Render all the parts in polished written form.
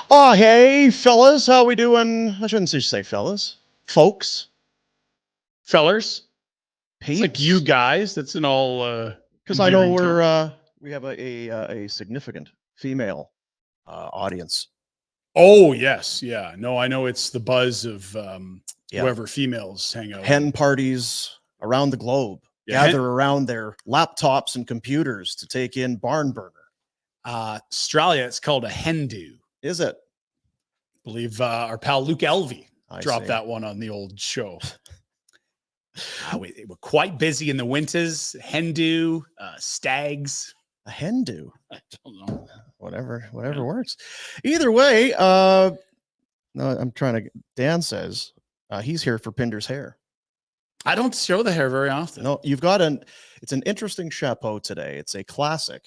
Oh, hey, fellas, how we doing? I shouldn't say fellas. Folks, Fellers. It's like peeps. you guys. That's an all Because I know endearing term. we have a significant female audience. Oh yes, yeah. No, I know it's the buzz of Yeah. wherever females hang out. Hen parties around the globe Yeah, gather around their laptops and computers to take in barn burner. Australia, it's called a hen do. Is it? I believe our pal Luke Elvey dropped see. that one on the old show. We're quite busy in the winters. Hen do, stags. A hen do. I don't know. Whatever works. Either way, no, I'm trying to. Dan says he's here for Pinder's hair. I don't show the hair very often. No, you've got it's an interesting chapeau today. It's a classic.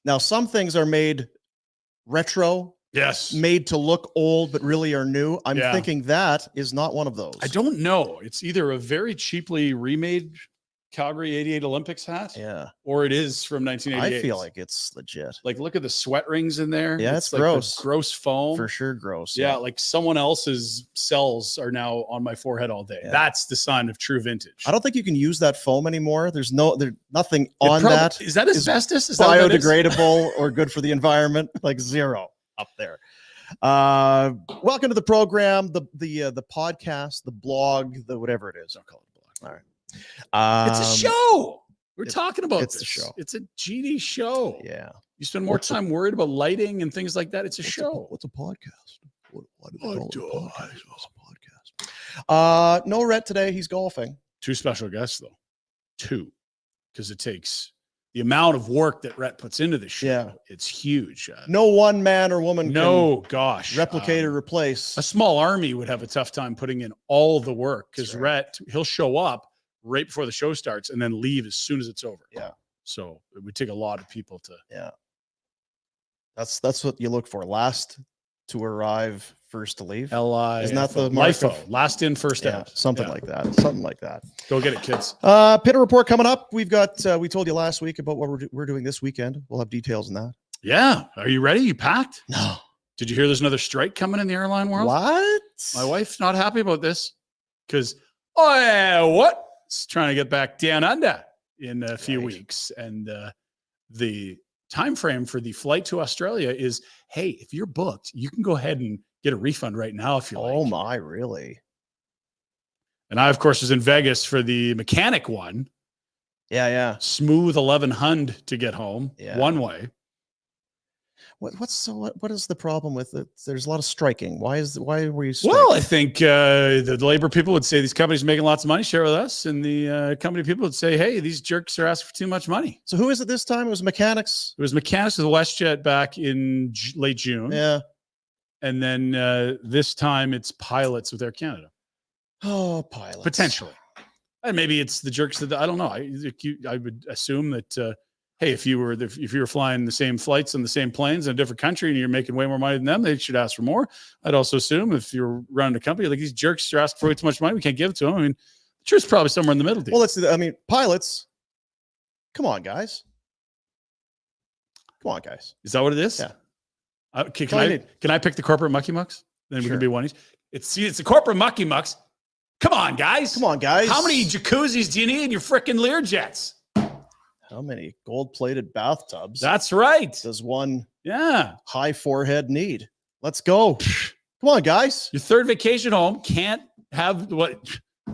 Now, some things are made retro, Yes. made to look old, but really are new. I'm thinking that is not one of those. I don't know. It's either a very cheaply remade Calgary 88 Olympics hat, or it is from 1988. I feel like it's legit. Like, look at the sweat rings in there. Yeah, it's like gross. Gross foam. For sure, gross. Yeah, like someone else's cells are now on my forehead all day. Yeah. That's the sign of true vintage. I don't think you can use that foam anymore. There's nothing on that. Is that asbestos? Is biodegradable or good for the environment? Like zero up there. Welcome to the program, the podcast, the blog, the whatever it is. I'll call it a blog. All right. It's a show. We're talking about it's this. A show. It's a GD show. Yeah. You spend more time worried about lighting and things like that. It's a show. What's a podcast? Why do they call it a podcast? What's a podcast? No Rhett today. He's golfing. 2 special guests, though. 2. Because it takes the amount of work that Rhett puts into this show. Yeah. It's huge. No one man or woman can replicate or replace. A small army would have a tough time putting in all the work because Rhett, he'll show up right before the show starts and then leave as soon as it's over. Yeah. So it would take a lot of people to. Yeah. That's what you look for. Last to arrive, first to leave. Isn't that the LIFO? Last in, first out. Something like that. Something like that. Go get it, kids. Pinder Report coming up. We've got. We told you last week about what we're doing this weekend. We'll have details on that. Yeah. Are you ready? You packed? No. Did you hear there's another strike coming in the airline world? What? My wife's not happy about this because it's trying to get back down under in a few weeks, and the time frame for the flight to Australia is, hey, if you're booked, you can go ahead and get a refund right now if you like. Oh my, really? And I, of course, was in Vegas for the mechanic one. Yeah. Smooth 1100 to get home one way. What is the problem with it? There's a lot of striking. Why were you striking? Well, I think the labor people would say these companies are making lots of money, share with us. And the company people would say, hey, these jerks are asking for too much money. So who is it this time? It was mechanics? It was mechanics with WestJet back in late June. Yeah. And then this time it's pilots with Air Canada. Oh, pilots. Potentially. And maybe it's the jerks that, I don't know. I would assume that, hey, if you were flying the same flights on the same planes in a different country and you're making way more money than them, they should ask for more. I'd also assume if you're running a company, like these jerks are asking for way too much money, we can't give it to them. I mean, the truth's probably somewhere in the middle. Well, pilots, come on, guys. Come on, guys. Is that what it is? Yeah. Can I pick the corporate mucky mucks? Then we can be one each. It's the corporate mucky mucks. Come on, guys. How many jacuzzis do you need in your freaking Learjets? How many gold-plated bathtubs? That's right. Does one high forehead need? Let's go. Come on, guys. Your third vacation home can't have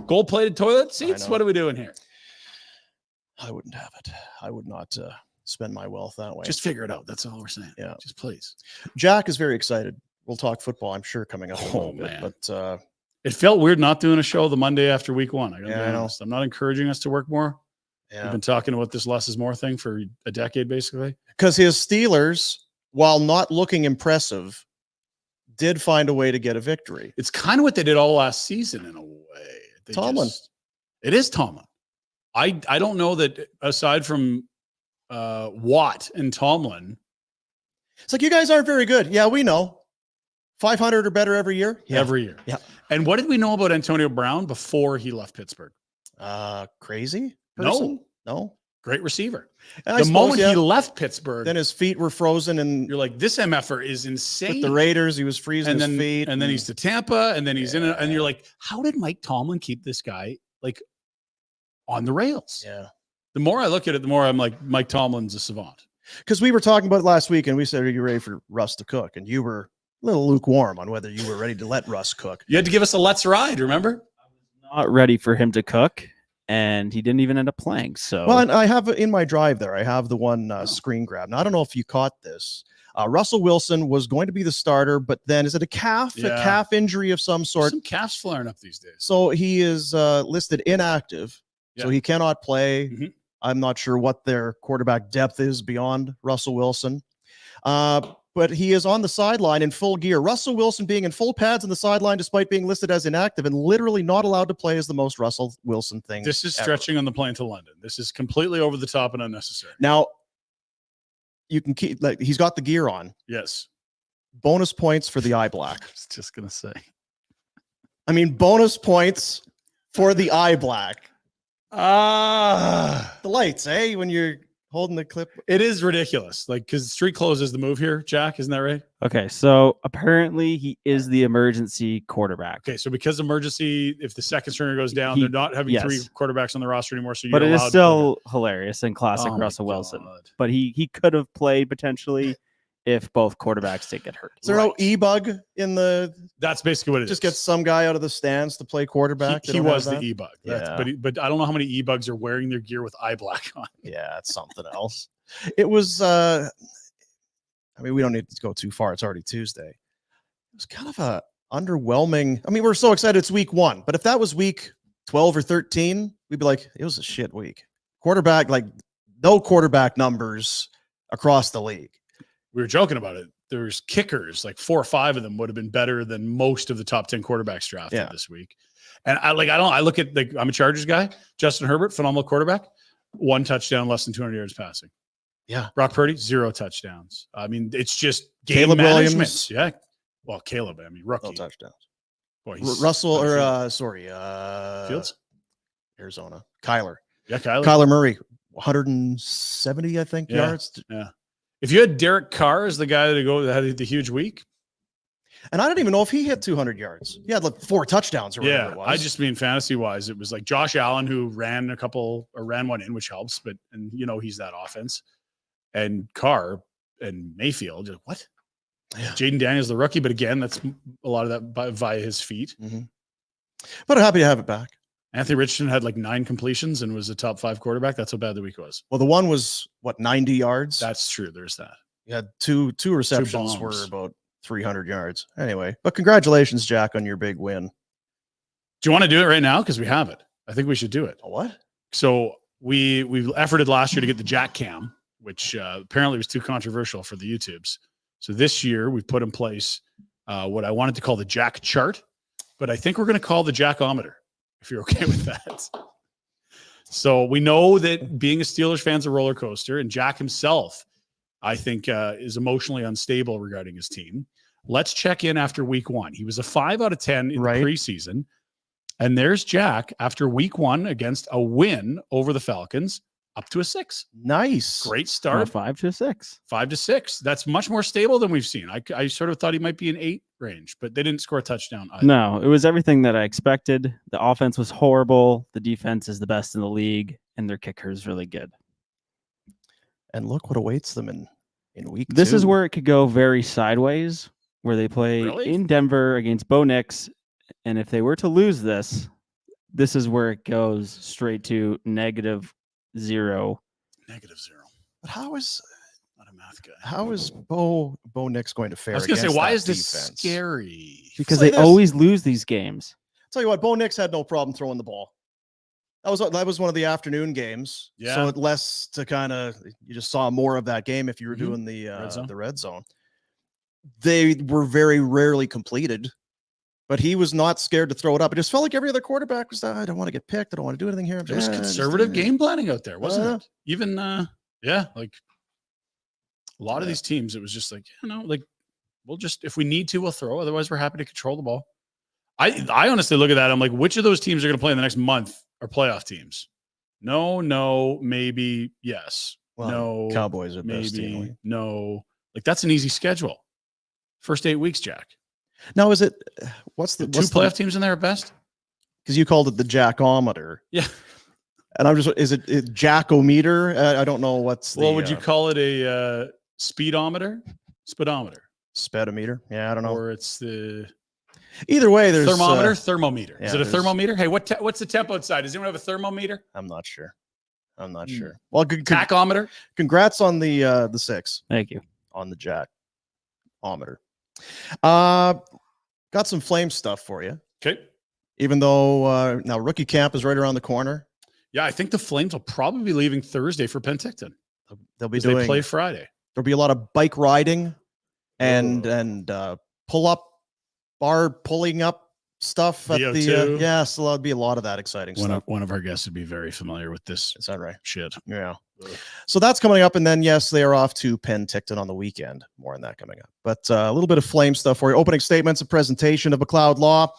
gold-plated toilet seats? What are we doing here? I wouldn't have it. I would not spend my wealth that way. Just figure it out. That's all we're saying. Yeah. Just please. Jack is very excited. We'll talk football, I'm sure, coming up a little bit. Man. But it felt weird not doing a show the Monday after week 1. I gotta be honest. I know. I'm not encouraging us to work more. Yeah. We've been talking about this less is more thing for a decade, basically. Because his Steelers, while not looking impressive, did find a way to get a victory. It's kind of what they did all last season in a way. Tomlin. It is Tomlin. I don't know that aside from Watt and Tomlin. It's like, you guys aren't very good. Yeah, we know. 500 or better every year? Yeah. Every year. Yeah. And what did we know about Antonio Brown before he left Pittsburgh? Crazy person? No. Great receiver. And I The suppose, moment yeah, he left Pittsburgh, then his feet were frozen, and you're like, this MFer is insane. with the Raiders, he was freezing and his then, feet. and then he's to Tampa, and then he's in it, and you're Yeah. like, how did Mike Tomlin keep this guy like on the rails? Yeah. The more I look at it, the more I'm like, Mike Tomlin's a savant. Because we were talking about it last week, and we said, are you ready for Russ to cook? And you were a little lukewarm on whether you were ready to let Russ cook. You had to give us a let's ride, remember? Not ready for him to cook, and he didn't even end up playing. So, Well, and I have in my drive there, I have the one screen grab. Now, I don't know if you caught this. Russell Wilson was going to be the starter, but then is it a calf injury of some sort? Some calves flaring up these days. So he is listed inactive, so he cannot play. Mm-hmm. I'm not sure what their quarterback depth is beyond Russell Wilson. But he is on the sideline in full gear. Russell Wilson being in full pads on the sideline despite being listed as inactive and literally not allowed to play is the most Russell Wilson thing. This is ever. stretching on the plane to London. This is completely over the top and unnecessary. Now, you can keep, like, he's got the gear on. Yes. Bonus points for the eye black. I was just going to say. I mean, bonus points for the eye black. The The lights, eh? When you're holding the clip. It is ridiculous. Like, because street clothes is the move here, Jack. Isn't that right? okay, so apparently he is the emergency quarterback. Okay, so because emergency, if the second stringer goes down, He- they're not having yes. 3 quarterbacks on the roster anymore. So you're But it is allowed still hilarious and classic Oh my Russell Wilson. God. But he could have played potentially if both quarterbacks did get hurt. Is there no e-bug in the, That's basically what it is. just get some guy out of the stands to play quarterback? He They don't have was the that? e-bug. Yeah. But I don't know how many e-bugs are wearing their gear with eye black on. Yeah, it's something else. It was, I mean, we don't need to go too far. It's already Tuesday. It was kind of a underwhelming. I mean, we're so excited it's week 1, but if that was week 12 or 13, we'd be like, it was a shit week. Quarterback, like no quarterback numbers across the league. We were joking about it. There's kickers, like 4 or 5 of them would have been better than most of the top 10 quarterbacks drafted this week. And I look at, like, I'm a Chargers guy. Justin Herbert, phenomenal quarterback. 1 touchdown, less than 200 yards passing. Yeah. Brock Purdy, 0 touchdowns. I mean, it's just game Caleb management. Williams. Yeah. Well, Caleb, I mean, rookie. No touchdowns. Boy, he's Russell on the or field. Fields. Arizona. Kyler. Yeah, Kyler. Kyler Murray, 170, I think, Yeah. yards. Yeah. If you had Derek Carr as the guy that had the huge week. And I don't even know if he hit 200 yards. He had like 4 touchdowns or whatever Yeah, it was. I just mean fantasy wise, it was like Josh Allen who ran one in, which helps, but he's that offense. And Carr and Mayfield, just, what? Yeah. Jaden Daniels, the rookie, but again, that's a lot of that via his feet. Mm-hmm. But I'm happy to have it back. Anthony Richardson had like 9 completions and was a top 5 quarterback. That's how bad the week was. Well, the one was 90 yards. That's true. There's that. You had two receptions were bombs. about 300 yards. Anyway, but congratulations, Jack, on your big win. Do you want to do it right now? Because we have it. I think we should do it. A what? So we efforted last year to get the Jack Cam, which apparently was too controversial for the YouTubes. So this year we've put in place what I wanted to call the Jack Chart, but I think we're going to call the Jackometer, if you're okay with that. So we know that being a Steelers fan is a roller coaster, and Jack himself, I think, is emotionally unstable regarding his team. Let's check in after week 1. He was a 5 out of 10 in the preseason. And there's Jack after week 1 against a win over the Falcons, up to a 6. Nice. Great start. 5 to 6. 5 to 6. That's much more stable than we've seen. I sort of thought he might be an 8 range, but they didn't score a touchdown either. No, it was everything that I expected. The offense was horrible. The defense is the best in the league, and their kicker is really good. And look what awaits them in week 2. This is where it could go very sideways, where they play in Denver against Bo Nix. And if they were to lose this is where it goes straight to -0. -0. But how is Not a math guy. how is Bo Nix going to fare? I was going to say, against why that is this defense? scary? Because Say they this. always lose these games. Tell you what, Bo Nix had no problem throwing the ball. That was one of the afternoon games. Yeah. So less to kind of, you just saw more of that game if you were Mhm. doing the Red zone. They were very rarely completed, but he was not scared to throw it up. It just felt like every other quarterback was, I don't want to get picked. I don't want to do anything here. There was just, conservative game planning out there, wasn't Uh, it? Even, like a lot of these teams, it was just like, like we'll just, if we need to, we'll throw. Otherwise, we're happy to control the ball. I honestly look at that. I'm like, which of those teams are going to play in the next month are playoff teams? No, maybe yes. Well, No, Cowboys are best maybe anyway. no. Like that's an easy schedule. First 8 weeks, Jack. Now, is it what's the Two playoff teams in there at best? Because you called it the Jackometer. Yeah. And I'm just, is it Jackometer? I don't know what's Well, would you call it a speedometer? Speedometer. Speedometer? Yeah, I don't know. Or it's the either way, there's thermometer, thermometer. Yeah, is it a thermometer? Hey, what's the temp outside? Does anyone have a thermometer? I'm not sure. Sure. Well, tachometer. Congrats on the 6. Thank you. On the Jackometer. Got some Flames stuff for you. Okay. Even though now rookie camp is right around the corner. Yeah, I think the Flames will probably be leaving Thursday for Penticton. They'll be they play Friday. There'll be a lot of bike riding and bar pulling up stuff at the so there'll be a lot of that exciting stuff. One of our guests would be very familiar with this. Is that right? Shit. Yeah. So that's coming up, and then yes, they are off to Penticton on the weekend. More on that coming up. But a little bit of Flame stuff for you. Opening statements, a presentation of McLeod Law.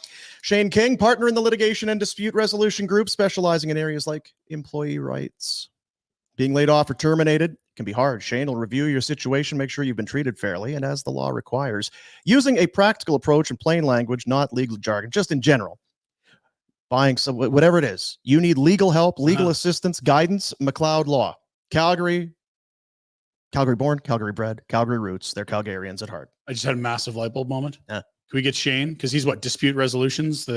Shane King, partner in the litigation and dispute resolution group, specializing in areas like employee rights. Being laid off or terminated can be hard. Shane will review your situation, make sure you've been treated fairly and as the law requires, using a practical approach in plain language, not legal jargon, just in general. Buying some, whatever it is, you need legal help, legal assistance, guidance. McLeod Law, Calgary born, Calgary bred, Calgary roots. They're Calgarians at heart. I just had a massive light bulb moment. Yeah. Can we get Shane? Because he's dispute resolutions.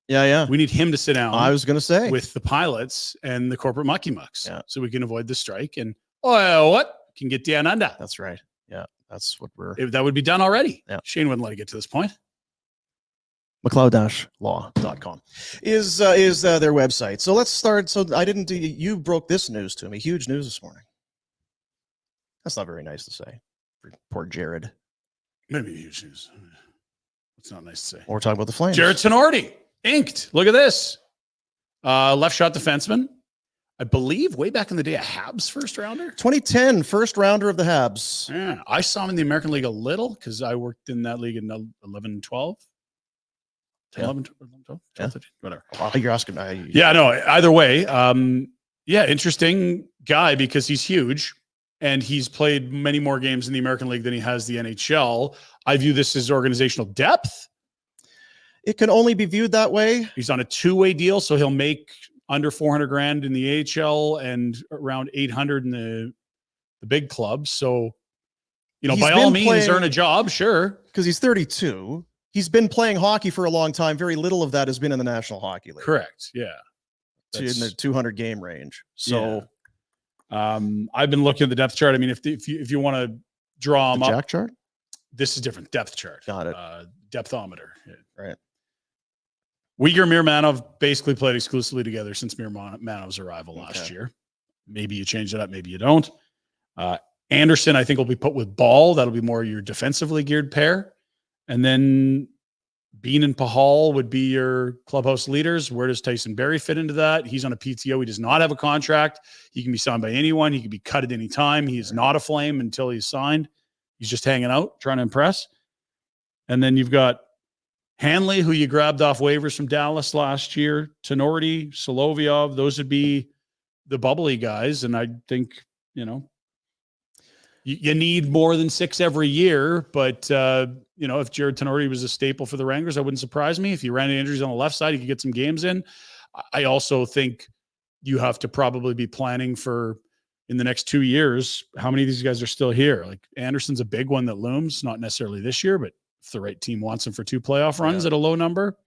Yeah. We need him to sit down. I was going to say with the pilots and the corporate mucky mucks, so we can avoid the strike and can get down under. That's right. Yeah, that's what that would be done already. Yeah. Shane wouldn't let it get to this point. McLeod-law.com is their website. So let's start. So you broke this news to me. Huge news this morning. That's not very nice to say. Poor Jared. Maybe huge news. It's not nice to say. We're talking about the Flames. Jared Tinordi, inked. Look at this. Left shot defenseman. I believe way back in the day, a Habs first rounder. 2010 first rounder of the Habs. Yeah, I saw him in the American League a little because I worked in that league in 11, 12. 10, 11, 12, 13, whatever. You're asking. Yeah, no, either way. Interesting guy because he's huge and he's played many more games in the American League than he has the NHL. I view this as organizational depth. It can only be viewed that way. He's on a 2-way deal, so he'll make under $400,000 in the AHL and around 800 in the big clubs. So, by all means, earn a job, sure. Because he's 32. He's been playing hockey for a long time. Very little of that has been in the National Hockey League. Correct. Yeah. In the 200 game range. So, I've been looking at the depth chart. I mean, if you want to draw them up, Jack chart. This is different depth chart. Got it. Depthometer. Right. Uyghur Mirmanov basically played exclusively together since Mirmanov's arrival last year. Maybe you change it up, maybe you don't. Anderson, I think, will be put with Ball. That'll be more your defensively geared pair. And then Bean and Pahal would be your clubhouse leaders. Where does Tyson Berry fit into that? He's on a PTO. He does not have a contract. He can be signed by anyone. He can be cut at any time. He is not a Flame until he's signed. He's just hanging out, trying to impress. And then you've got Hanley, who you grabbed off waivers from Dallas last year, Tinordi, Solovyov, those would be the bubbly guys. And I think, you need more than 6 every year. But, if Jared Tinordi was a staple for the Wranglers, that wouldn't surprise me. If you ran into injuries on the left side, you could get some games in. I also think you have to probably be planning for, in the next 2 years, how many of these guys are still here? Like Anderson's a big one that looms, not necessarily this year, but if the right team wants him for 2 playoff runs at a low number,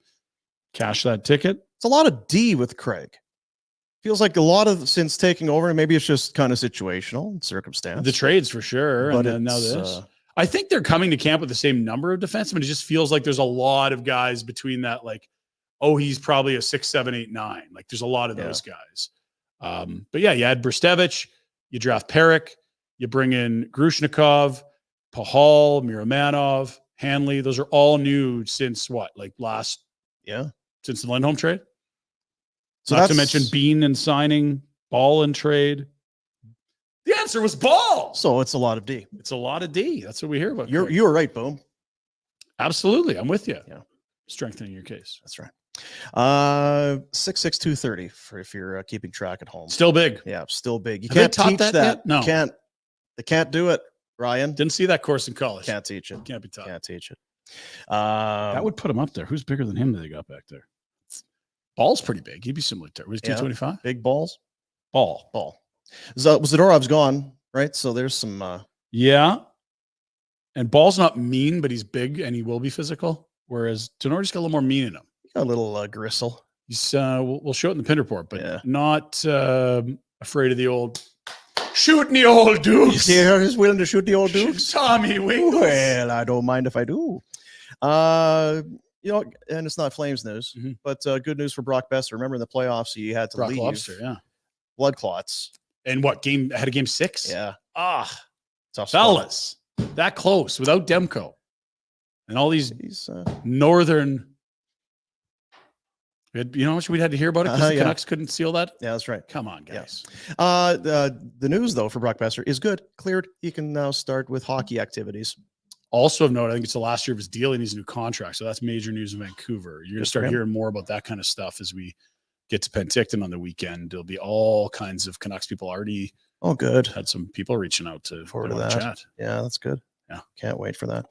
cash that ticket. It's a lot of D with Craig. Feels like a lot of since taking over, and maybe it's just kind of situational circumstance. The trades for sure. But and then now this. I think they're coming to camp with the same number of defensemen. It just feels like there's a lot of guys between that, he's probably a 6, 7, 8, 9. Like there's a lot of those guys. But yeah, you add Brstevich, you draft Peric, you bring in Grushnikov, Pahal, Miramanov, Hanley. Those are all new since since the Lindholm trade. So not to mention Bean and signing, Ball and trade. The answer was Ball. So it's a lot of D. It's a lot of D. That's what we hear about. You were right, Boom. Absolutely. I'm with you. Yeah. Strengthening your case. That's right. 6'6", 230 for if you're keeping track at home. Still big. Yeah, still big. You Have they can't taught teach that that. yet? No. They can't do it, Ryan. Didn't see that course in college. Can't teach it. Can't be taught. Can't teach it. That would put him up there. Who's bigger than him that they got back there? Ball's pretty big. He'd be similar to. Was 225? Big balls. Ball. Zadorov's gone, right? So there's some. Yeah. And Ball's not mean, but he's big and he will be physical. Whereas Tinordi's got a little more mean in him. A little gristle. He's we'll show it in the Pinder Report, but not afraid of the old shooting the old dukes. He's willing to shoot the old dukes. Tommy Winkles. Well, I don't mind if I do. And it's not Flames news, but good news for Brock Boeser. Remember in the playoffs, he had to leave. Lobster, Blood clots. And what game had a game 6? Yeah. Tough fellas. That close without Demko. And all these northern. You know how much we'd had to hear about it because the Canucks couldn't seal that? Yeah, that's right. Come on, guys. Yeah. The news, though, for Brock Boeser is good. Cleared. He can now start with hockey activities. Also of note, I think it's the last year of his deal and he's a new contract. So that's major news in Vancouver. You're going to start hearing more about that kind of stuff as we get to Penticton on the weekend. There'll be all kinds of Canucks people already. Oh, good. Had some people reaching out to forward to that. Chat. Yeah, that's good. Yeah. Can't wait for that.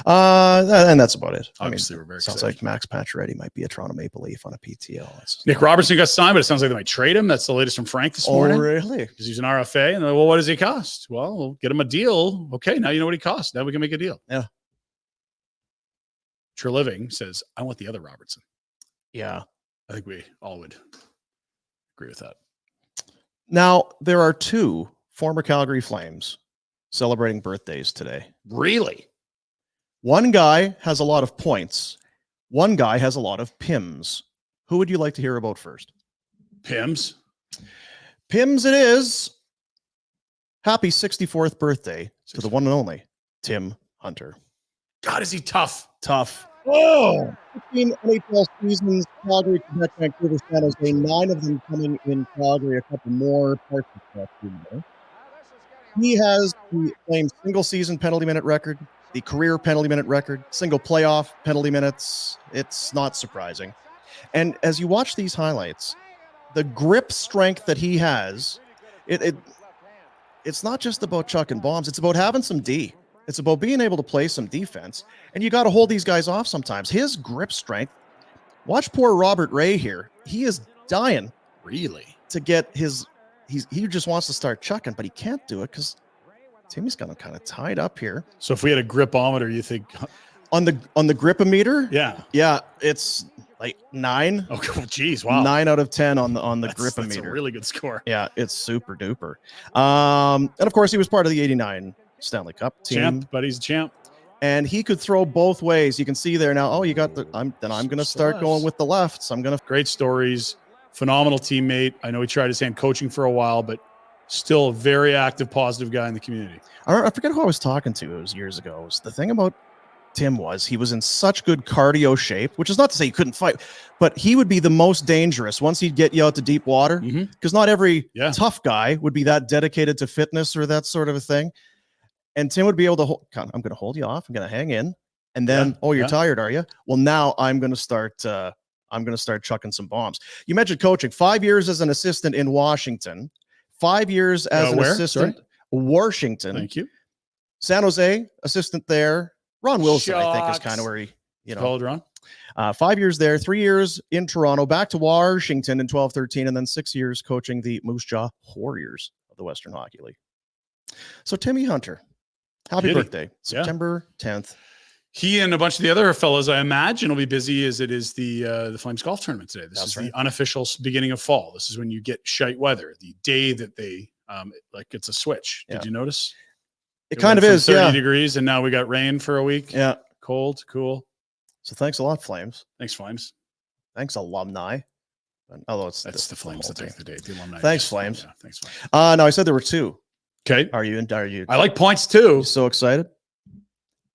And that's about it. Obviously, we're very excited. Sounds like Max Pacioretty might be a Toronto Maple Leaf on a PTO. Nick Robertson got signed, but it sounds like they might trade him. That's the latest from Frank this morning. Oh, really? Because he's an RFA. And well, what does he cost? Well, we'll get him a deal. Okay, now you know what he costs. Now we can make a deal. Yeah. True Living says, I want the other Robertson. Yeah. I think we all would agree with that. Now, there are 2 former Calgary Flames celebrating birthdays today. Really? One guy has a lot of points. One guy has a lot of PIMs. Who would you like to hear about first? PIMs? PIMs it is. Happy 64th birthday to the one and only Tim Hunter. God, is he tough? Tough. Oh, 15 NHL seasons, Calgary, Quebec, Vancouver, San Jose, 9 of them coming in Calgary, a couple more parts of Calgary. He has the Flames single season penalty minute record, the career penalty minute record, single playoff penalty minutes. It's not surprising. And as you watch these highlights, the grip strength that he has, it's not just about chucking bombs. It's about having some D. It's about being able to play some defense. And you got to hold these guys off sometimes. His grip strength. Watch poor Robert Ray here. He is dying. Really? To get his... He just wants to start chucking, but he can't do it because Timmy's got him kind of tied up here. So if we had a gripometer, you think on the gripometer? Yeah, it's like 9. Oh, geez, wow. 9 out of 10 on the gripometer. That's a really good score. Yeah, it's super duper. And of course, he was part of the '89 Stanley Cup team. Champ, but he's a champ. And he could throw both ways. You can see there now. Oh, you got the. I'm going to start going with the left. So I'm going to. Great stories. Phenomenal teammate. I know he tried his hand coaching for a while, but still a very active, positive guy in the community. I forget who I was talking to. It was years ago. It was the thing about Tim was he was in such good cardio shape, which is not to say he couldn't fight, but he would be the most dangerous once he'd get you out to deep water because not every tough guy would be that dedicated to fitness or that sort of a thing. And Tim would be able to hold, I'm going to hold you off. I'm going to hang in. And then, you're tired, are you? Well, now I'm going to start chucking some bombs. You mentioned coaching. 5 years as an assistant in Washington. 5 years as an assistant. Washington. Thank you. San Jose, assistant there. Ron Wilson, I think, is kind of where he, called Ron. 5 years there, 3 years in Toronto, back to Washington in 12-13, and then 6 years coaching the Moose Jaw Warriors of the Western Hockey League. So Timmy Hunter, happy birthday, September 10th. He and a bunch of the other fellows, I imagine, will be busy as it is the Flames golf tournament today. This is the unofficial beginning of fall. This is when you get shite weather, the day that they it's a switch. Did you notice? It kind of is, 30 degrees, and now we got rain for a week. Yeah. Cold, cool. So thanks a lot, Flames. Thanks, Flames. Thanks, alumni. Although that's the Flames that take the day. The alumni. Thanks, Flames. Yeah, thanks, Flames. No, I said there were 2. Okay. Are you? I like points too. So excited.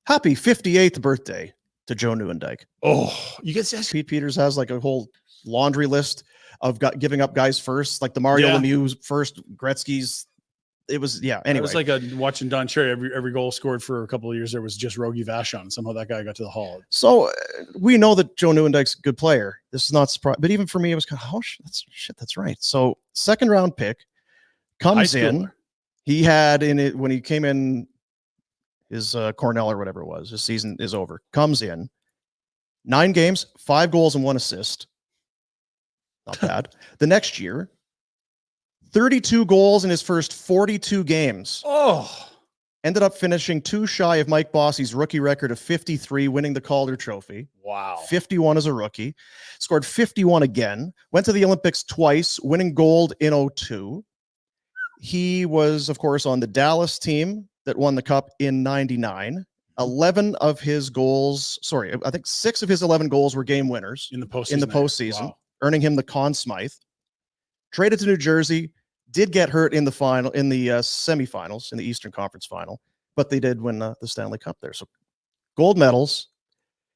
Happy 58th birthday to Joe Nieuwendyk. Oh, you get Pete Peters has like a whole laundry list of giving up guys first, like the Mario Lemieux first, Gretzky's it was, yeah. It Anyway, was like watching Don Cherry. Every goal scored for a couple of years there was just Rogie Vachon. Somehow that guy got to the Hall. so we know that Joe Nieuwendyke's a good player. This is not surprising, but even for me, it was kind of, that's right. So second round pick comes in. He had in it when he came in, his Cornell or whatever it was, his season is over. Comes in 9 games, 5 goals and 1 assist. Not bad. The next year, 32 goals in his first 42 games. Oh, Ended up finishing 2 shy of Mike Bossy's rookie record of 53, winning the Calder Trophy. wow. 51 as a rookie. Scored 51 again. Went to the Olympics twice, winning gold in 2002. He was, of course, on the Dallas team that won the Cup in 99. 11 of his goals, I think 6 of his 11 goals were game winners In the postseason. Wow. Earning him the Conn Smythe. Traded to New Jersey, did get hurt in the semifinals in the Eastern Conference final, but they did win the Stanley Cup there. So gold medals,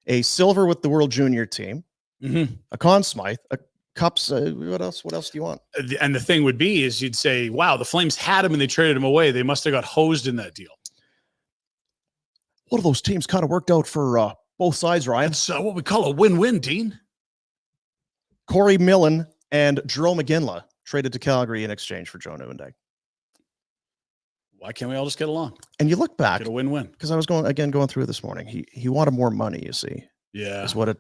a silver with the World Junior team, a Conn Smythe, a Cups. What else do you want? And the thing would be is you'd say, wow, the Flames had him and they traded him away. They must have got hosed in that deal. One of those teams kind of worked out for both sides, Ryan. It's what we call a win-win, Dean. Corey Millen and Jerome McGinley traded to Calgary in exchange for Joe Nieuwendyke. Why can't we all just get along? And you look back, Get a win-win. because I was going through it this morning. He wanted more money, you see. Yeah. Is what it.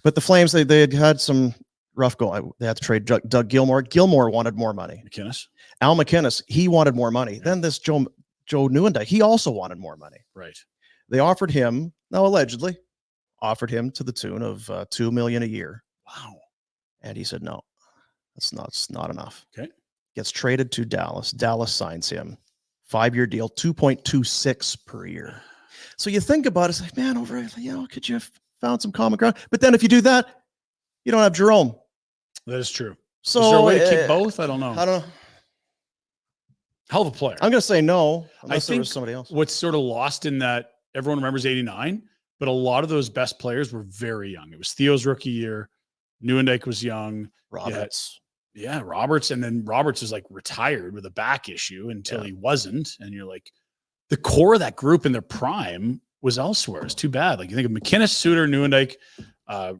But the Flames, they had some rough go. They had to trade Doug Gilmour. Gilmour wanted more money. Al McInnes, he wanted more money. Yeah. Then this Joe Nieuwendyke, he also wanted more money. Right. They offered him, now allegedly, offered him to the tune of $2 million a year. Wow. And he said, no, it's not enough. Okay. Gets traded to Dallas. Dallas signs him. 5-year deal, 2.26 per year. So you think about it, it's like, man, could you have found some common ground? But then if you do that, you don't have Jerome. That is true. So is there a way to keep both? I don't know. I don't know. Hell of a player. I'm going to say no. Unless think there was somebody else. What's sort of lost in that everyone remembers 89, but a lot of those best players were very young. It was Theo's rookie year. Nieuwendyke was young. Roberts. Yeah, Roberts. And then Roberts was like retired with a back issue until he wasn't. And you're like, the core of that group in their prime was elsewhere. It's too bad. Like you think of McInnes, Suter, Nieuwendyke,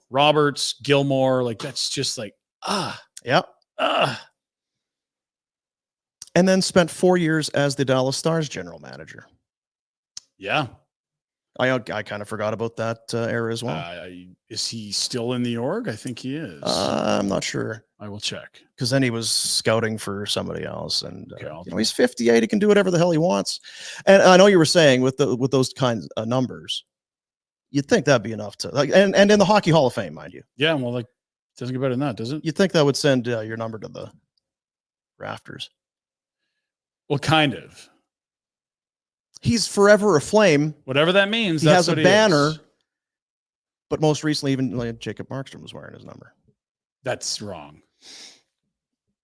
Roberts, Gilmour. Like that's just like, Yep. And then spent 4 years as the Dallas Stars general manager. Yeah. I kind of forgot about that era as well. Is he still in the org? I think he is. I'm not sure. I will check. Because then he was scouting for somebody else, and Okay, he's 58. He can do whatever the hell he wants. And I know you were saying with those kinds of numbers, you'd think that'd be enough to and in the Hockey Hall of Fame, mind you. Yeah, well, like it doesn't get better than that, does it? You'd think that would send your number to the rafters. Well, kind of. He's forever a Flame. Whatever that means. He has a banner, but most recently, even Jacob Markstrom was wearing his number. That's wrong.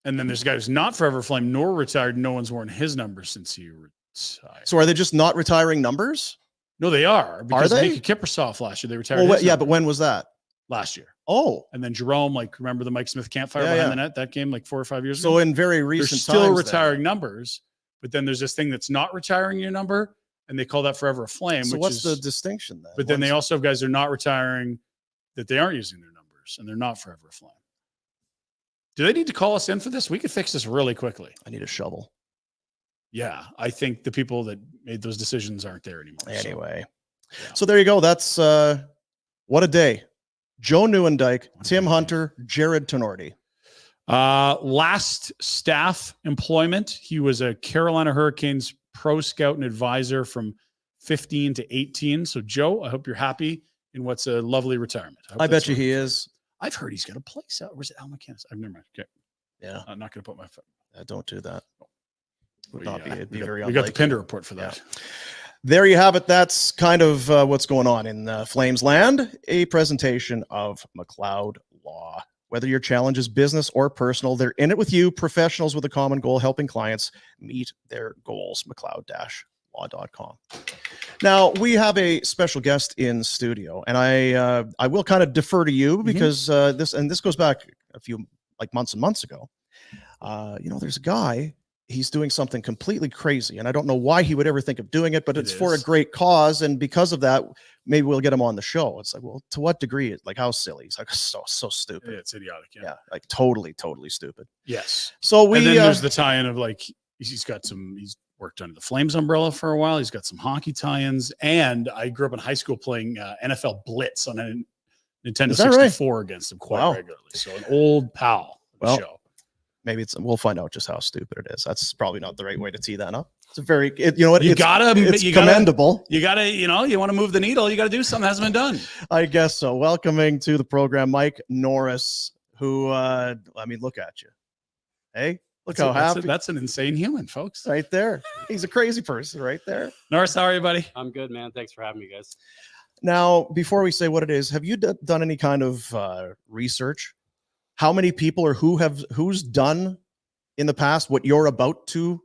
And then there's a guy who's not forever Flame nor retired. No one's worn his number since he retired. So are they just not retiring numbers? No, they are. Because they? Mika Kiprusoff last year, they retired. Well, yeah, but when was that? Last year. Oh. And then Jerome, like, remember the Mike Smith campfire behind the net? That game, like 4 or 5 years ago? So in very recent times, still times, retiring numbers, but then there's this thing that's not retiring your number, and they call that forever a Flame. So which what's is, the distinction then? But then they also have guys that are not retiring that they aren't using their numbers, and they're not forever a Flame. Do they need to call us in for this? We could fix this really quickly. I need a shovel. Yeah, I think the people that made those decisions aren't there anymore. Anyway, so there you go. That's what a day. Joe Nieuwendyke, Tim Hunter, Jared Tinordi. Last staff employment, he was a Carolina Hurricanes pro scout and advisor from 15 to 18. So, Joe, I hope you're happy in what's a lovely retirement. I bet you he is. I've heard he's got a place out. Where's Al McInnes? I've never mind. Okay. Yeah. I'm not going to put my foot. Don't do that. Would not be. It'd be very unlikely. We got the Pinder Report for that. Yeah. There you have it. That's kind of what's going on in Flames land. A presentation of McLeod Law. Whether your challenge is business or personal, they're in it with you. Professionals with a common goal, helping clients meet their goals. McLeod-law.com. Now, we have a special guest in studio, and I will kind of defer to you because this goes back a few months and months ago. There's a guy he's doing something completely crazy. And I don't know why he would ever think of doing it, but it's for a is. great cause. And because of that, maybe we'll get him on the show. It's like, well, to what degree? Like, how silly? He's like, so stupid. Yeah, it's idiotic. Yeah, like totally stupid. Yes. So we, and then there's the tie-in of like, he's worked under the Flames umbrella for a while. He's got some hockey tie-ins. And I grew up in high school playing NFL Blitz on a Nintendo 64 against him quite regularly. So an old pal of the show. Maybe we'll find out just how stupid it is. That's probably not the right way to tee that up. It's a very, you know what? It's commendable. You gotta, you want to move the needle. You got to do something that hasn't been done. I guess so. Welcoming to the program, Mike Norris, who, look at you. Hey, look how happy. That's an insane human, folks. Right there. He's a crazy person right there. Wnorris, how are you, buddy? I'm good, man. Thanks for having me, guys. Now, before we say what it is, have you done any kind of research? How many people or who's done in the past what you're about to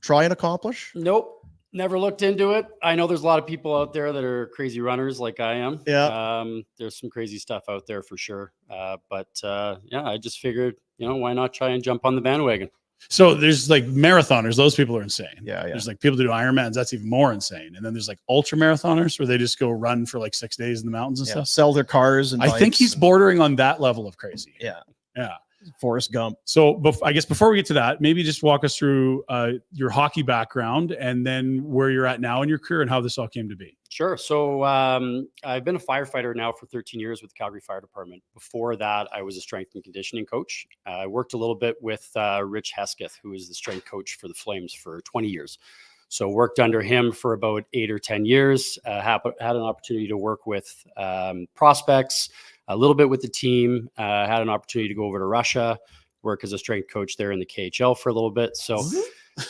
try and accomplish? Nope. Never looked into it. I know there's a lot of people out there that are crazy runners like I am. Yeah. There's some crazy stuff out there for sure. But I just figured, why not try and jump on the bandwagon? So there's like marathoners. Those people are insane. Yeah. There's like people that do Ironmans. That's even more insane. And then there's like ultra marathoners where they just go run for like 6 days in the mountains and stuff. Sell their cars. And I think he's bordering on that level of crazy. Yeah. Yeah. Forrest Gump. So I guess before we get to that, maybe just walk us through your hockey background and then where you're at now in your career and how this all came to be. Sure. So I've been a firefighter now for 13 years with the Calgary Fire Department. Before that, I was a strength and conditioning coach. I worked a little bit with Rich Hesketh, who is the strength coach for the Flames for 20 years. So worked under him for about 8 or 10 years. Had an opportunity to work with prospects, a little bit with the team. Had an opportunity to go over to Russia, work as a strength coach there in the KHL for a little bit. So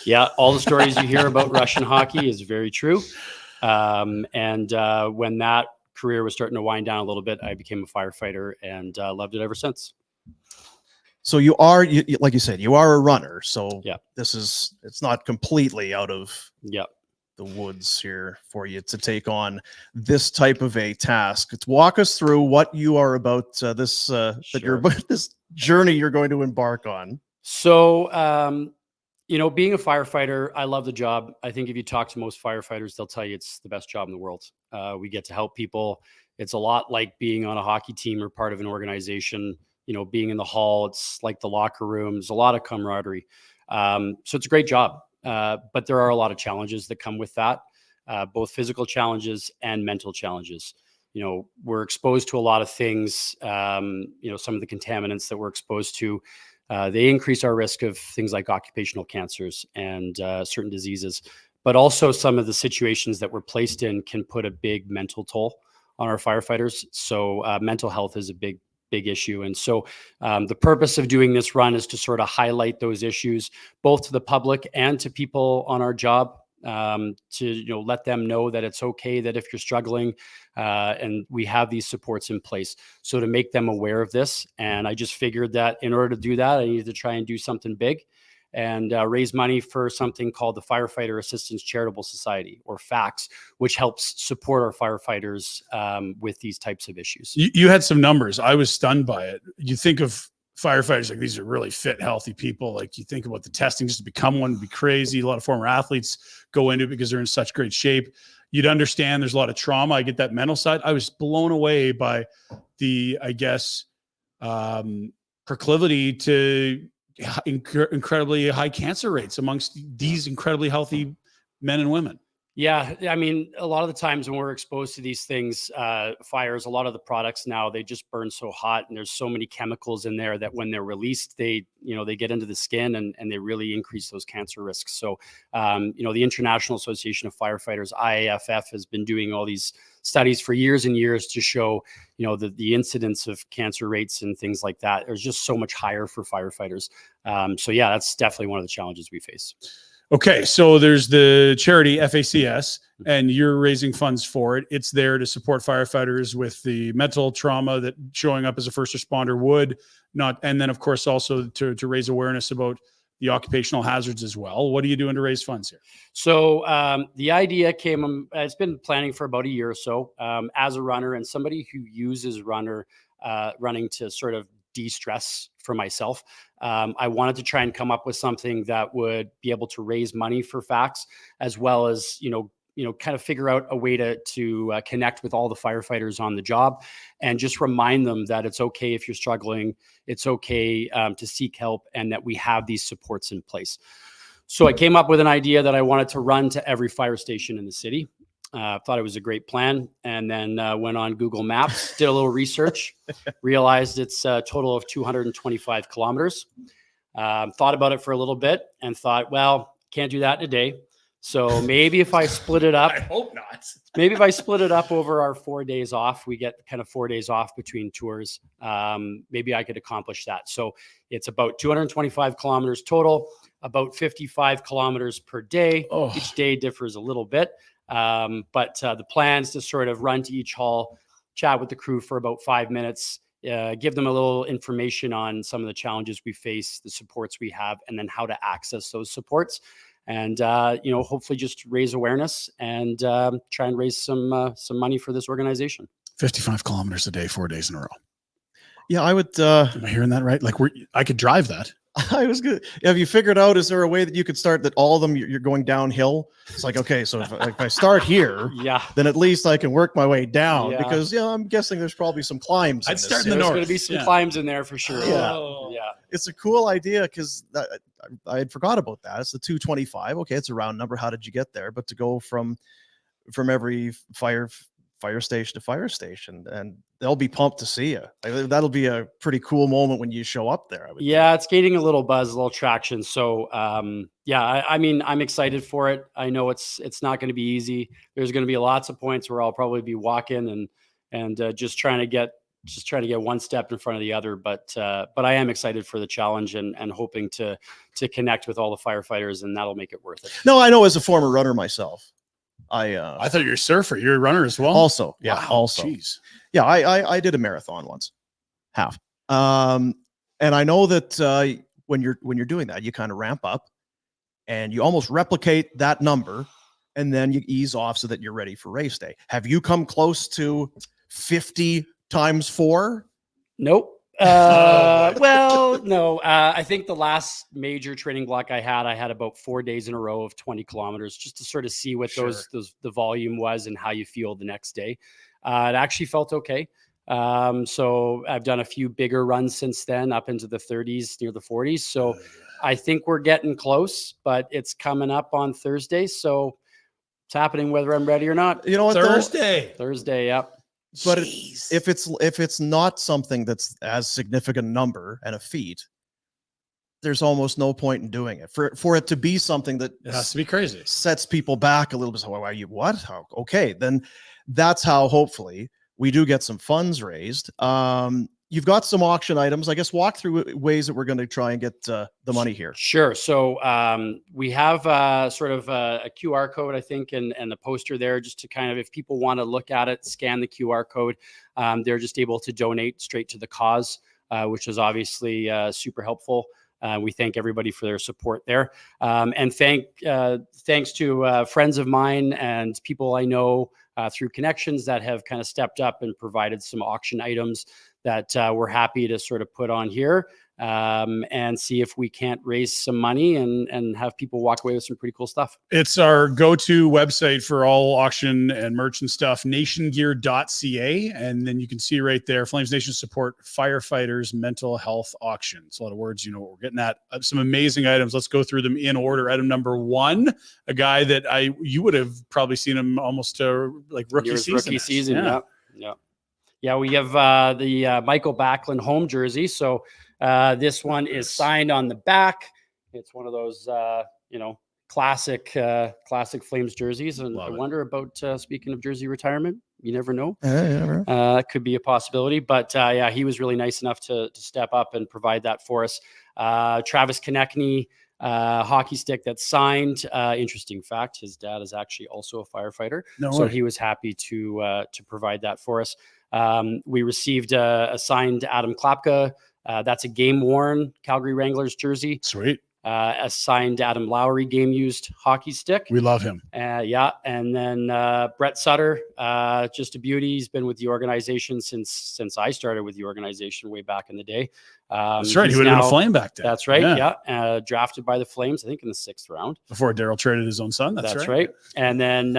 yeah, all the stories you hear about Russian hockey is very true. When that career was starting to wind down a little bit, I became a firefighter and loved it ever since. So you are, like you said, you are a runner. So yeah, it's not completely out of the woods here for you to take on this type of a task. Walk us through what you are about this journey you're going to embark on. So, being a firefighter, I love the job. I think if you talk to most firefighters, they'll tell you it's the best job in the world. We get to help people. It's a lot like being on a hockey team or part of an organization, being in the hall. It's like the locker rooms, a lot of camaraderie. So it's a great job. But there are a lot of challenges that come with that, both physical challenges and mental challenges. We're exposed to a lot of things, some of the contaminants that we're exposed to, they increase our risk of things like occupational cancers and certain diseases, but also some of the situations that we're placed in can put a big mental toll on our firefighters. So mental health is a big issue. And so the purpose of doing this run is to sort of highlight those issues, both to the public and to people on our job, to let them know that it's okay, that if you're struggling, and we have these supports in place. So to make them aware of this. And I just figured that in order to do that, I needed to try and do something big and raise money for something called the Firefighter Assistance Charitable Society, or FACS, which helps support our firefighters with these types of issues. You had some numbers. I was stunned by it. You think of firefighters like these are really fit, healthy people. Like you think about the testing just to become one would be crazy. A lot of former athletes go into it because they're in such great shape. You'd understand there's a lot of trauma. I get that mental side. I was blown away by the, proclivity to incredibly high cancer rates amongst these incredibly healthy men and women. Yeah. I mean, a lot of the times when we're exposed to these things, fires, a lot of the products now, they just burn so hot and there's so many chemicals in there that when they're released, they get into the skin and they really increase those cancer risks. So, the International Association of Firefighters, IAFF, has been doing all these studies for years and years to show, the incidence of cancer rates and things like that. There's just so much higher for firefighters. So yeah, that's definitely one of the challenges we face. Okay, so there's the charity FACS, and you're raising funds for it. It's there to support firefighters with the mental trauma that showing up as a first responder would not, and then of course also to raise awareness about the occupational hazards as well. What are you doing to raise funds here? So the idea came, it's been planning for about a year or so, as a runner and somebody who uses running to sort of de-stress for myself. I wanted to try and come up with something that would be able to raise money for FACTS, as well as, kind of figure out a way to connect with all the firefighters on the job and just remind them that it's okay if you're struggling. It's okay to seek help, and that we have these supports in place. So I came up with an idea that I wanted to run to every fire station in the city. Thought it was a great plan, and then went on Google Maps, did a little research, realized it's a total of 225 kilometers. Thought about it for a little bit and thought, well, can't do that in a day. So maybe if I split it up, I hope not. maybe if I split it up over our 4 days off, we get kind of 4 days off between tours. Maybe I could accomplish that. So it's about 225 kilometers total, about 55 kilometers per day. Oh. Each day differs a little bit. But the plans to sort of run to each hall, chat with the crew for about 5 minutes, give them a little information on some of the challenges we face, the supports we have, and then how to access those supports. And, hopefully just raise awareness and try and raise some money for this organization. 55 kilometers a day, 4 days in a row. Yeah, I would. Am I hearing that right? Like I could drive that. I was good. Have you figured out, is there a way that you could start that all of them, you're going downhill? It's like, okay, so if I start here, Yeah. then at least I can work my way down, Yeah. because, I'm guessing there's probably some climbs. I'd start in the There's north. going to be some Yeah. climbs in there for sure. Yeah. Yeah. It's a cool idea, because I had forgot about that. It's the 225. Okay, it's a round number. How did you get there? But to go from every fire station to fire station, and they'll be pumped to see you. That'll be a pretty cool moment when you show up there. Yeah, it's gaining a little buzz, a little traction. So, I mean, I'm excited for it. I know it's not going to be easy. There's going to be lots of points where I'll probably be walking and just trying to get one step in front of the other. But I am excited for the challenge and hoping to connect with all the firefighters, and that'll make it worth it. No, I know, as a former runner myself, I thought you were a surfer. You're a runner as well. also, yeah, Wow, also, geez. yeah, I did a marathon once, half. And I know that when you're doing that, you kind of ramp up and you almost replicate that number, and then you ease off so that you're ready for race day. Have you come close to 50 times 4? Nope. Well, no. I think the last major training block I had about 4 days in a row of 20 kilometers, just to sort of see what the volume was and how you feel the next day. It actually felt okay. So I've done a few bigger runs since then, up into the 30s, near the 40s. So I think we're getting close, but it's coming up on Thursday. So it's happening whether I'm ready or not. You know what? Thursday. Yep. But if it's not something that's as significant a number and a feat, there's almost no point in doing it. For it to be something that It has to be crazy. sets people back a little bit. So, why are you what? How, okay, then that's how hopefully we do get some funds raised. You've got some auction items. I guess walk through ways that we're going to try and get the money here. Sure. So we have sort of a QR code, I think, and the poster there, just to kind of, if people want to look at it, scan the QR code. They're just able to donate straight to the cause, which is obviously super helpful. We thank everybody for their support there. And thanks to friends of mine and people I know through connections that have kind of stepped up and provided some auction items that we're happy to sort of put on here and see if we can't raise some money and have people walk away with some pretty cool stuff. It's our go-to website for all auction and merchant stuff, nationgear.ca. And then you can see right there, Flames Nation support firefighters mental health auction. It's a lot of words, you know what we're getting at. Some amazing items. Let's go through them in order. Item number 1, a guy that you would have probably seen him almost like rookie season. Yeah, we have the Michael Backlund home jersey. So this one is signed on the back. It's one of those, classic Flames jerseys. And I wonder about, speaking of jersey retirement, you never know. It could be a possibility. But yeah, he was really nice enough to step up and provide that for us. Travis Konechny, hockey stick that's signed. Interesting fact, his dad is actually also a firefighter. So he was happy to provide that for us. We received a signed Adam Klapka. That's a game-worn Calgary Wranglers jersey. Sweet. assigned Adam Lowry game used hockey stick. We love him. Yeah. And then Brett Sutter, just a beauty. He's been with the organization since I started with the organization way back in the day. That's right. He would have been a Flame back then. That's right. Yeah. Drafted by the Flames, I think in the 6th round. Before Daryl traded his own son. That's right. And then,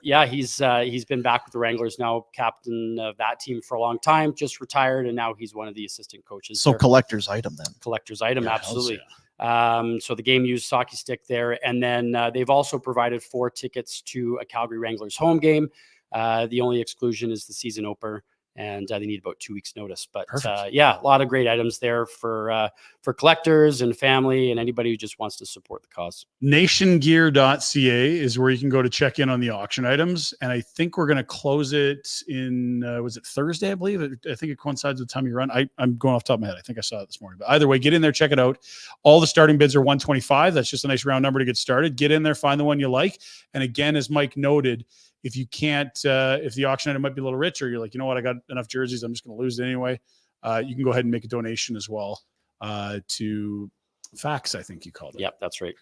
he's been back with the Wranglers now, captain of that team for a long time, just retired. And now he's one of the assistant coaches. So collector's item then. Collector's item. Yeah, absolutely. So the game used hockey stick there. And then they've also provided 4 tickets to a Calgary Wranglers home game. The only exclusion is the season opener, and they need about 2 weeks notice. But a lot of great items there for collectors and family and anybody who just wants to support the cause. Nationgear.ca is where you can go to check in on the auction items. And I think we're going to close it in, was it Thursday, I believe? I think it coincides with the time you run. I'm going off the top of my head. I think I saw it this morning. But either way, get in there, check it out. All the starting bids are $125. That's just a nice round number to get started. Get in there, find the one you like. And again, as Mike noted, if you can't, if the auction item might be a little richer, you're like, you know what, I got enough jerseys, I'm just going to lose it anyway. You can go ahead and make a donation as well to Fax, I think you called it. Yep, that's right.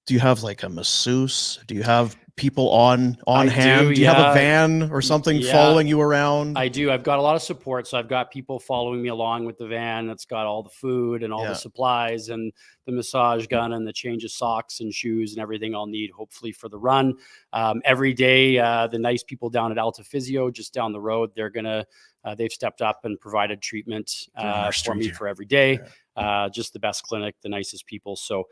Do you have like a masseuse? Do you have people on hand? Do you have a van or something following you around? I do. I've got a lot of support. So I've got people following me along with the van that's got all the food and all the supplies and the massage gun and the change of socks and shoes and everything I'll need, hopefully, for the run. Every day, the nice people down at Alta Physio, just down the road, they've stepped up and provided treatment for me for every day. Just the best clinic, the nicest people. So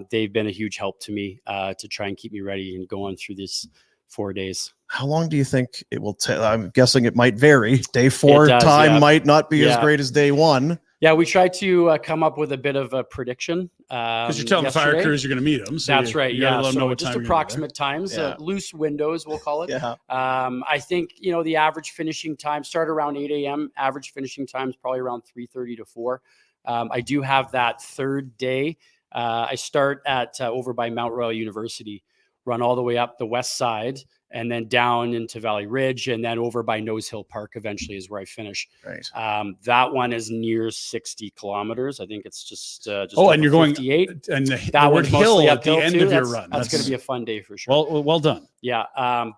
they've been a huge help to me to try and keep me ready and going through these 4 days. How long do you think it will take? I'm guessing it might vary. Day 4 time might not be as great as day 1. Yeah, we tried to come up with a bit of a prediction. Because you're telling the fire crews you're going to meet them. So that's right. Yeah. So just approximate times, loose windows, we'll call it. I think, the average finishing time start around 8 a.m. Average finishing time is probably around 3:30 to 4. I do have that third day. I start at over by Mount Royal University, run all the way up the west side, and then down into Valley Ridge, and then over by Nose Hill Park eventually is where I finish. Right. That one is near 60 kilometers. I think it's just and you're 58. going and that word hill at the end of your run. That's going to be a fun day for sure. Well done. Yeah.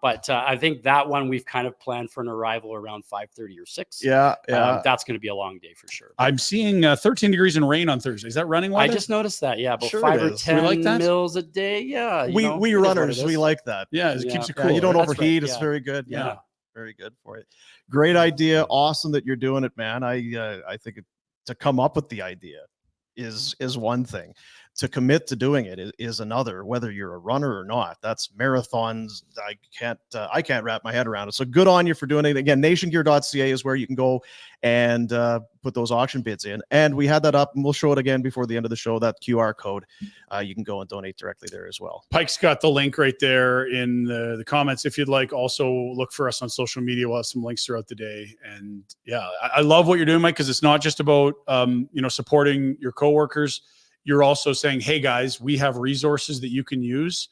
But I think that one we've kind of planned for an arrival around 5:30 or 6. Yeah. That's going to be a long day for sure. I'm seeing 13 degrees and rain on Thursday. Is that running weather? I just noticed that. Yeah. About Sure 5 or 10 that? mils a day. Yeah. We runners, we like that. Yeah. It keeps you cool. You don't That's overheat. right, It's very good. Yeah. Very good for it. Great idea. Awesome that you're doing it, man. I think to come up with the idea is one thing. To commit to doing it is another, whether you're a runner or not. That's marathons. I can't wrap my head around it. So good on you for doing it. Again, nationgear.ca is where you can go and put those auction bids in. And we had that up, and we'll show it again before the end of the show, that QR code. You can go and donate directly there as well. Pike's got the link right there in the comments if you'd like. Also, look for us on social media. We'll have some links throughout the day. And yeah, I love what you're doing, Mike, because it's not just about supporting your coworkers. You're also saying, hey, guys, we have resources that you can use.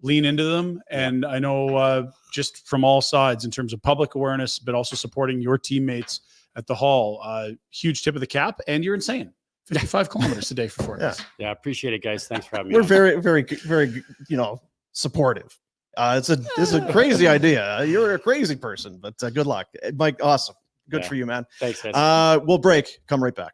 Lean into them. And I know just from all sides in terms of public awareness, but also supporting your teammates at the hall, huge tip of the cap. And you're insane. 55 kilometers a day for 4 days. Yeah, appreciate it, guys. Thanks for having me. We're very, very, very, supportive. It's a crazy idea. You're a crazy person, but good luck. Mike, awesome. Good for you, man. Thanks, guys. We'll break. Come right back.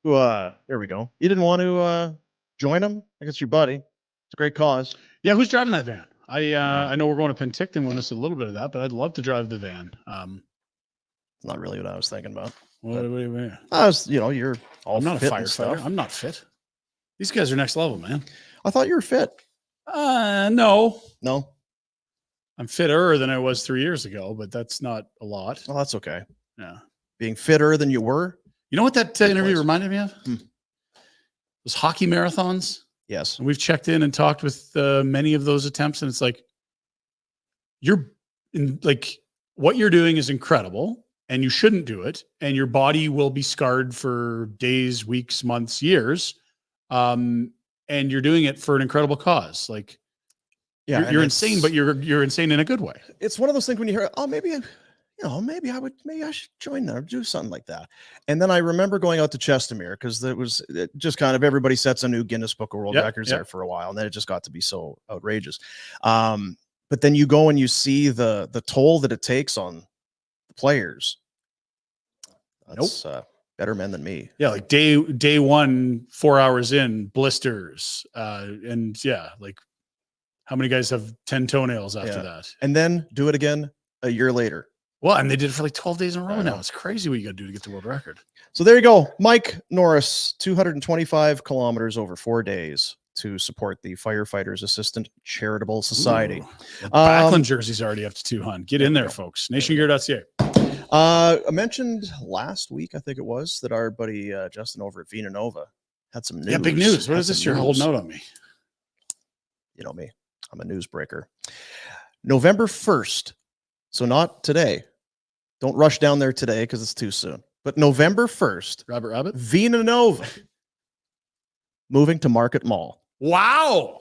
There we go. You didn't want to join him? I guess your buddy. It's a great cause. Yeah, who's driving that van? I know we're going to Penticton when it's a little bit of that, but I'd love to drive the van. Not really what I was thinking about. What do you mean? I was, you're all I'm not a fit and firefighter. stuff. I'm not fit. These guys are next level, man. I thought you were fit. No. No? I'm fitter than I was 3 years ago, but that's not a lot. Well, that's okay. Yeah. Being fitter than you were? You know what that interview reminded me of? Those hockey marathons. Yes. And we've checked in and talked with many of those attempts, and it's like what you're doing is incredible, and you shouldn't do it, and your body will be scarred for days, weeks, months, years, and you're doing it for an incredible cause. Like, yeah, you're insane, but you're insane in a good way. It's one of those things when you hear, oh, maybe I should join them or do something like that. And then I remember going out to Chestermere because it just kind of everybody sets a new Guinness Book of World Records there for a while, and then it just got to be so outrageous. But then you go and you see the toll that it takes on the players. That's better men than me. Yeah, like day 1, 4 hours in, blisters, and like how many guys have 10 toenails after that? And then do it again a year later. Well, and they did it for like 12 days in a row now. It's crazy what you got to do to get the world record. So there you go. Mike Norris, 225 kilometers over 4 days to support the Firefighters Assistant Charitable Society. Backlund jersey's already up to 200. Get in there, folks. Nationgear.ca. I mentioned last week, I think it was, that our buddy Justin over at Vina Nova had some news. Yeah, big news. What is this you're holding out on me? You know me. I'm a newsbreaker. November 1st. So not today. Don't rush down there today because it's too soon. But November 1st, Robert Rabbit, Vina Nova moving to Market Mall. Wow.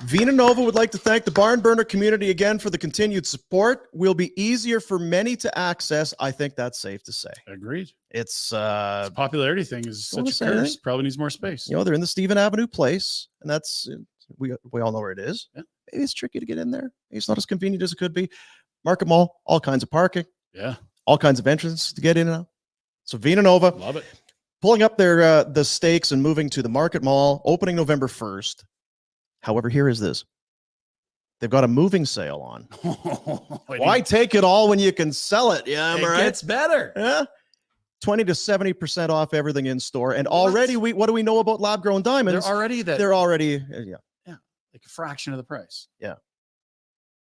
Vina Nova would like to thank the Barn Burner community again for the continued support. Will be easier for many to access. I think that's safe to say. Agreed. It's popularity thing is such a curse. Probably needs more space. They're in the Stephen Avenue place, and that's we all know where it is. Yeah. Maybe it's tricky to get in there. Maybe it's not as convenient as it could be. Market Mall, all kinds of parking. Yeah. All kinds of entrances to get in and out. So Vina Nova, love it. Pulling up their the stakes and moving to the Market Mall, opening November 1st. However, here is this. They've got a moving sale on. Why take it all when you can sell it? Yeah, it gets better. Yeah. 20 to 70% off everything in store. And already what do we know about lab grown diamonds? They're already like a fraction of the price. Yeah.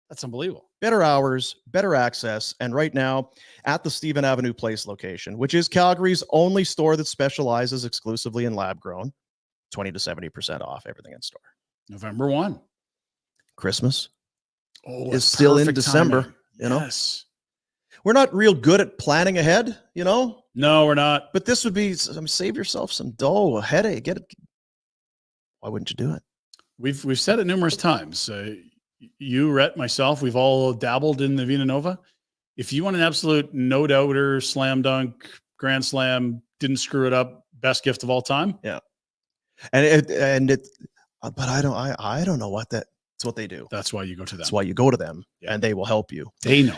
That's unbelievable. Better hours, better access. And right now at the Stephen Avenue Place location, which is Calgary's only store that specializes exclusively in lab grown, 20 to 70% off everything in store. November 1. Christmas is still in December. Timing. Yes. We're not real good at planning ahead, No, we're not. But this would be save yourself some dough, a headache. Get it. Why wouldn't you do it? We've said it numerous times. You, Rhett, myself, we've all dabbled in the Vina Nova. If you want an absolute no doubter, slam dunk, grand slam, didn't screw it up, best gift of all time. Yeah. But I don't know what that's what they do. That's why you go to them. That's why you go to them, and they will help you. They know.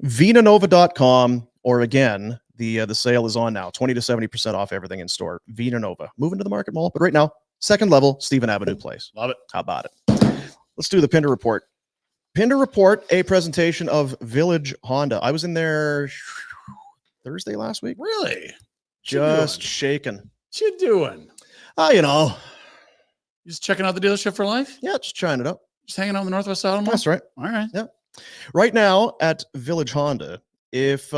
VinaNova.com, or again, the sale is on now. 20 to 70% off everything in store. Vina Nova. Moving to the Market Mall, but right now, second level, Stephen Avenue Place. Love it. How about it? Let's do the Pinder Report. Pinder Report, a presentation of Village Honda. I was in there Thursday last week. Really? Just shaking. What you doing? You just checking out the dealership for life? Yeah, just trying it out. Just hanging out in the Northwest Saddle Mall? That's right. All right. Yeah. Right now at Village Honda, if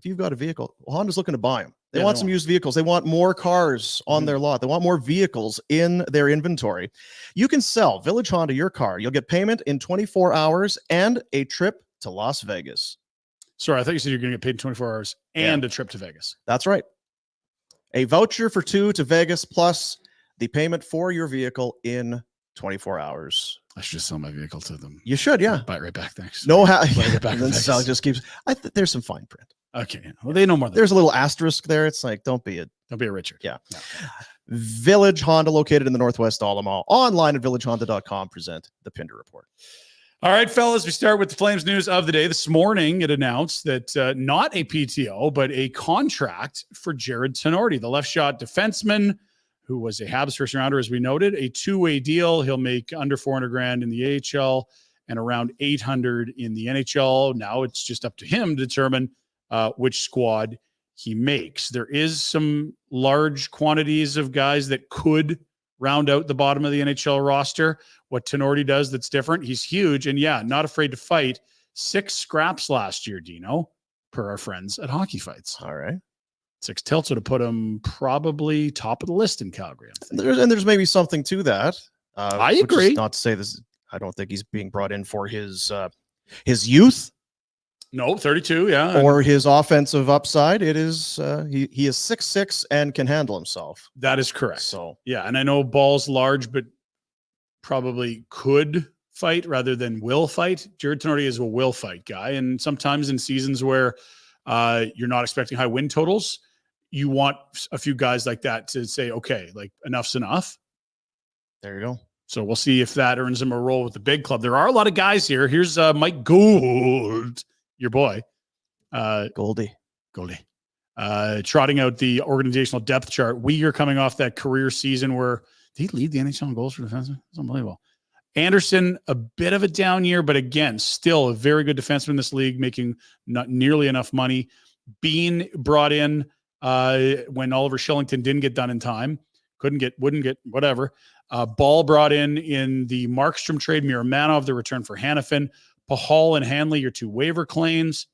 you've got a vehicle, Honda's looking to buy them. They want some used vehicles. They want more cars on their lot. They want more vehicles in their inventory. You can sell Village Honda your car. You'll get payment in 24 hours and a trip to Las Vegas. Sorry, I thought you said you're going to get paid in 24 hours and a trip to Vegas. That's right. A voucher for 2 to Vegas plus the payment for your vehicle in 24 hours. I should just sell my vehicle to them. You should, yeah. Buy it right back. Thanks. No, and then Sal just keeps. There's some fine print. Okay. Well, they know more. There's a little asterisk there. It's like, don't be a Richard. Yeah. No. Village Honda, located in the Northwest Mall. Online at villagehonda.com. Present the Pinder Report. All right, fellas, we start with the Flames news of the day. This morning, it announced that not a PTO, but a contract for Jared Tinordi, the left shot defenseman who was a Habs first rounder, as we noted, a two-way deal. He'll make under $400,000 in the AHL and around $800,000 in the NHL. Now it's just up to him to determine which squad he makes. There is some large quantities of guys that could round out the bottom of the NHL roster. What Tinordi does that's different, he's huge and not afraid to fight. 6 scraps last year, Dino, per our friends at Hockey Fights. All right. 6 tilts would have put him probably top of the list in Calgary. There's maybe something to that. I agree. Not to say this, I don't think he's being brought in for his youth. No, 32, yeah. Or his offensive upside. It is he is 6'6" and can handle himself. That is correct. So and I know Ball's large, but probably could fight rather than will fight. Jared Tinordi is a will fight guy, and sometimes in seasons where you're not expecting high win totals, you want a few guys like that to say, okay, like enough's enough. There you go. So we'll see if that earns him a role with the big club. There are a lot of guys here. Here's Mike Gould, your boy. Goldie. Trotting out the organizational depth chart. We are coming off that career season where did he lead the NHL in goals for defensemen? It's unbelievable. Anderson, a bit of a down year, but again, still a very good defenseman in this league, making not nearly enough money. Bean brought in when Oliver Shillington didn't get done in time. Wouldn't get, whatever. Ball brought in the Markstrom trade, Miramanov, the return for Hannafin. Pahal and Hanley, your 2 waiver claims.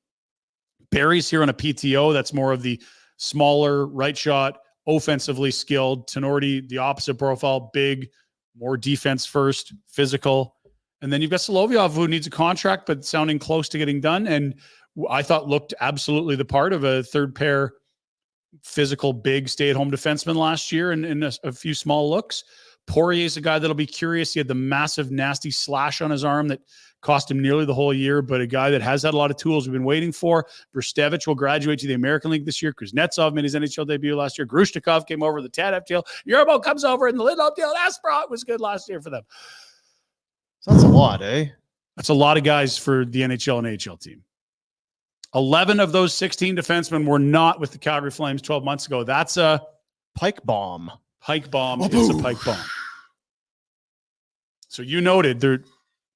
Barry's here on a PTO. That's more of the smaller right shot, offensively skilled. Tinordi, the opposite profile, big, more defense first, physical. And then you've got Solovyov, who needs a contract, but sounding close to getting done. And I thought looked absolutely the part of a third pair physical, big stay-at-home defenseman last year in a few small looks. Poirier's a guy that'll be curious. He had the massive, nasty slash on his arm that cost him nearly the whole year, but a guy that has had a lot of tools we've been waiting for. Verstevich will graduate to the American League this year. Kuznetsov made his NHL debut last year. Grushnikov came over the Tanev deal. Yermo comes over in the Lindholm deal. Asprot was good last year for them. So that's a lot, eh? That's a lot of guys for the NHL and AHL team. 11 of those 16 defensemen were not with the Calgary Flames 12 months ago. That's a pike bomb. Pike bomb. It's a pike bomb. So you noted there,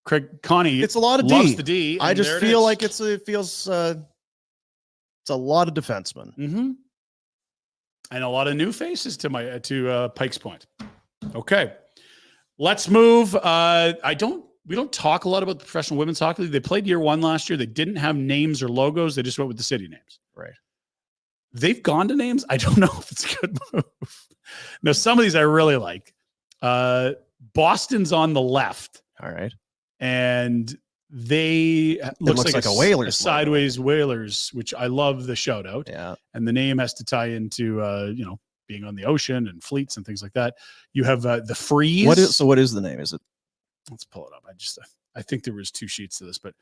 Craig Connie. It's a lot of loves D. The D. I just feel like it feels it's a lot of defensemen. Mm-hmm. And a lot of new faces to Pike's point. Okay, let's move. We don't talk a lot about the Professional Women's Hockey League. They played year 1 last year. They didn't have names or logos. They just went with the city names. Right. They've gone to names. I don't know if it's a good move. Now, some of these I really like. Boston's on the left. All right. And they looks like a Whalers sideways Whalers, which I love the shout out. Yeah. And the name has to tie into being on the ocean and fleets and things like that. You have the Freeze. What is the name? Is it? Let's pull it up. I think there was 2 sheets to this, but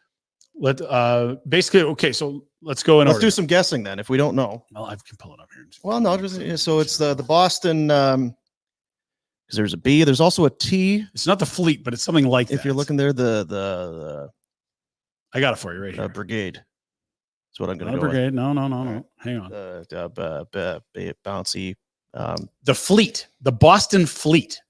basically, okay, so let's go in Let's order. do some guessing then, if we don't know. Well, I can pull it up here. Well, no, so it's the Boston, because there's a B, there's also a T. It's not the Fleet, but it's something like that. If you're looking there, the I got it for you right here. Brigade. That's what I'm going to Not go Brigade. with. No. Hang on. Bouncy. The Fleet, the Boston Fleet.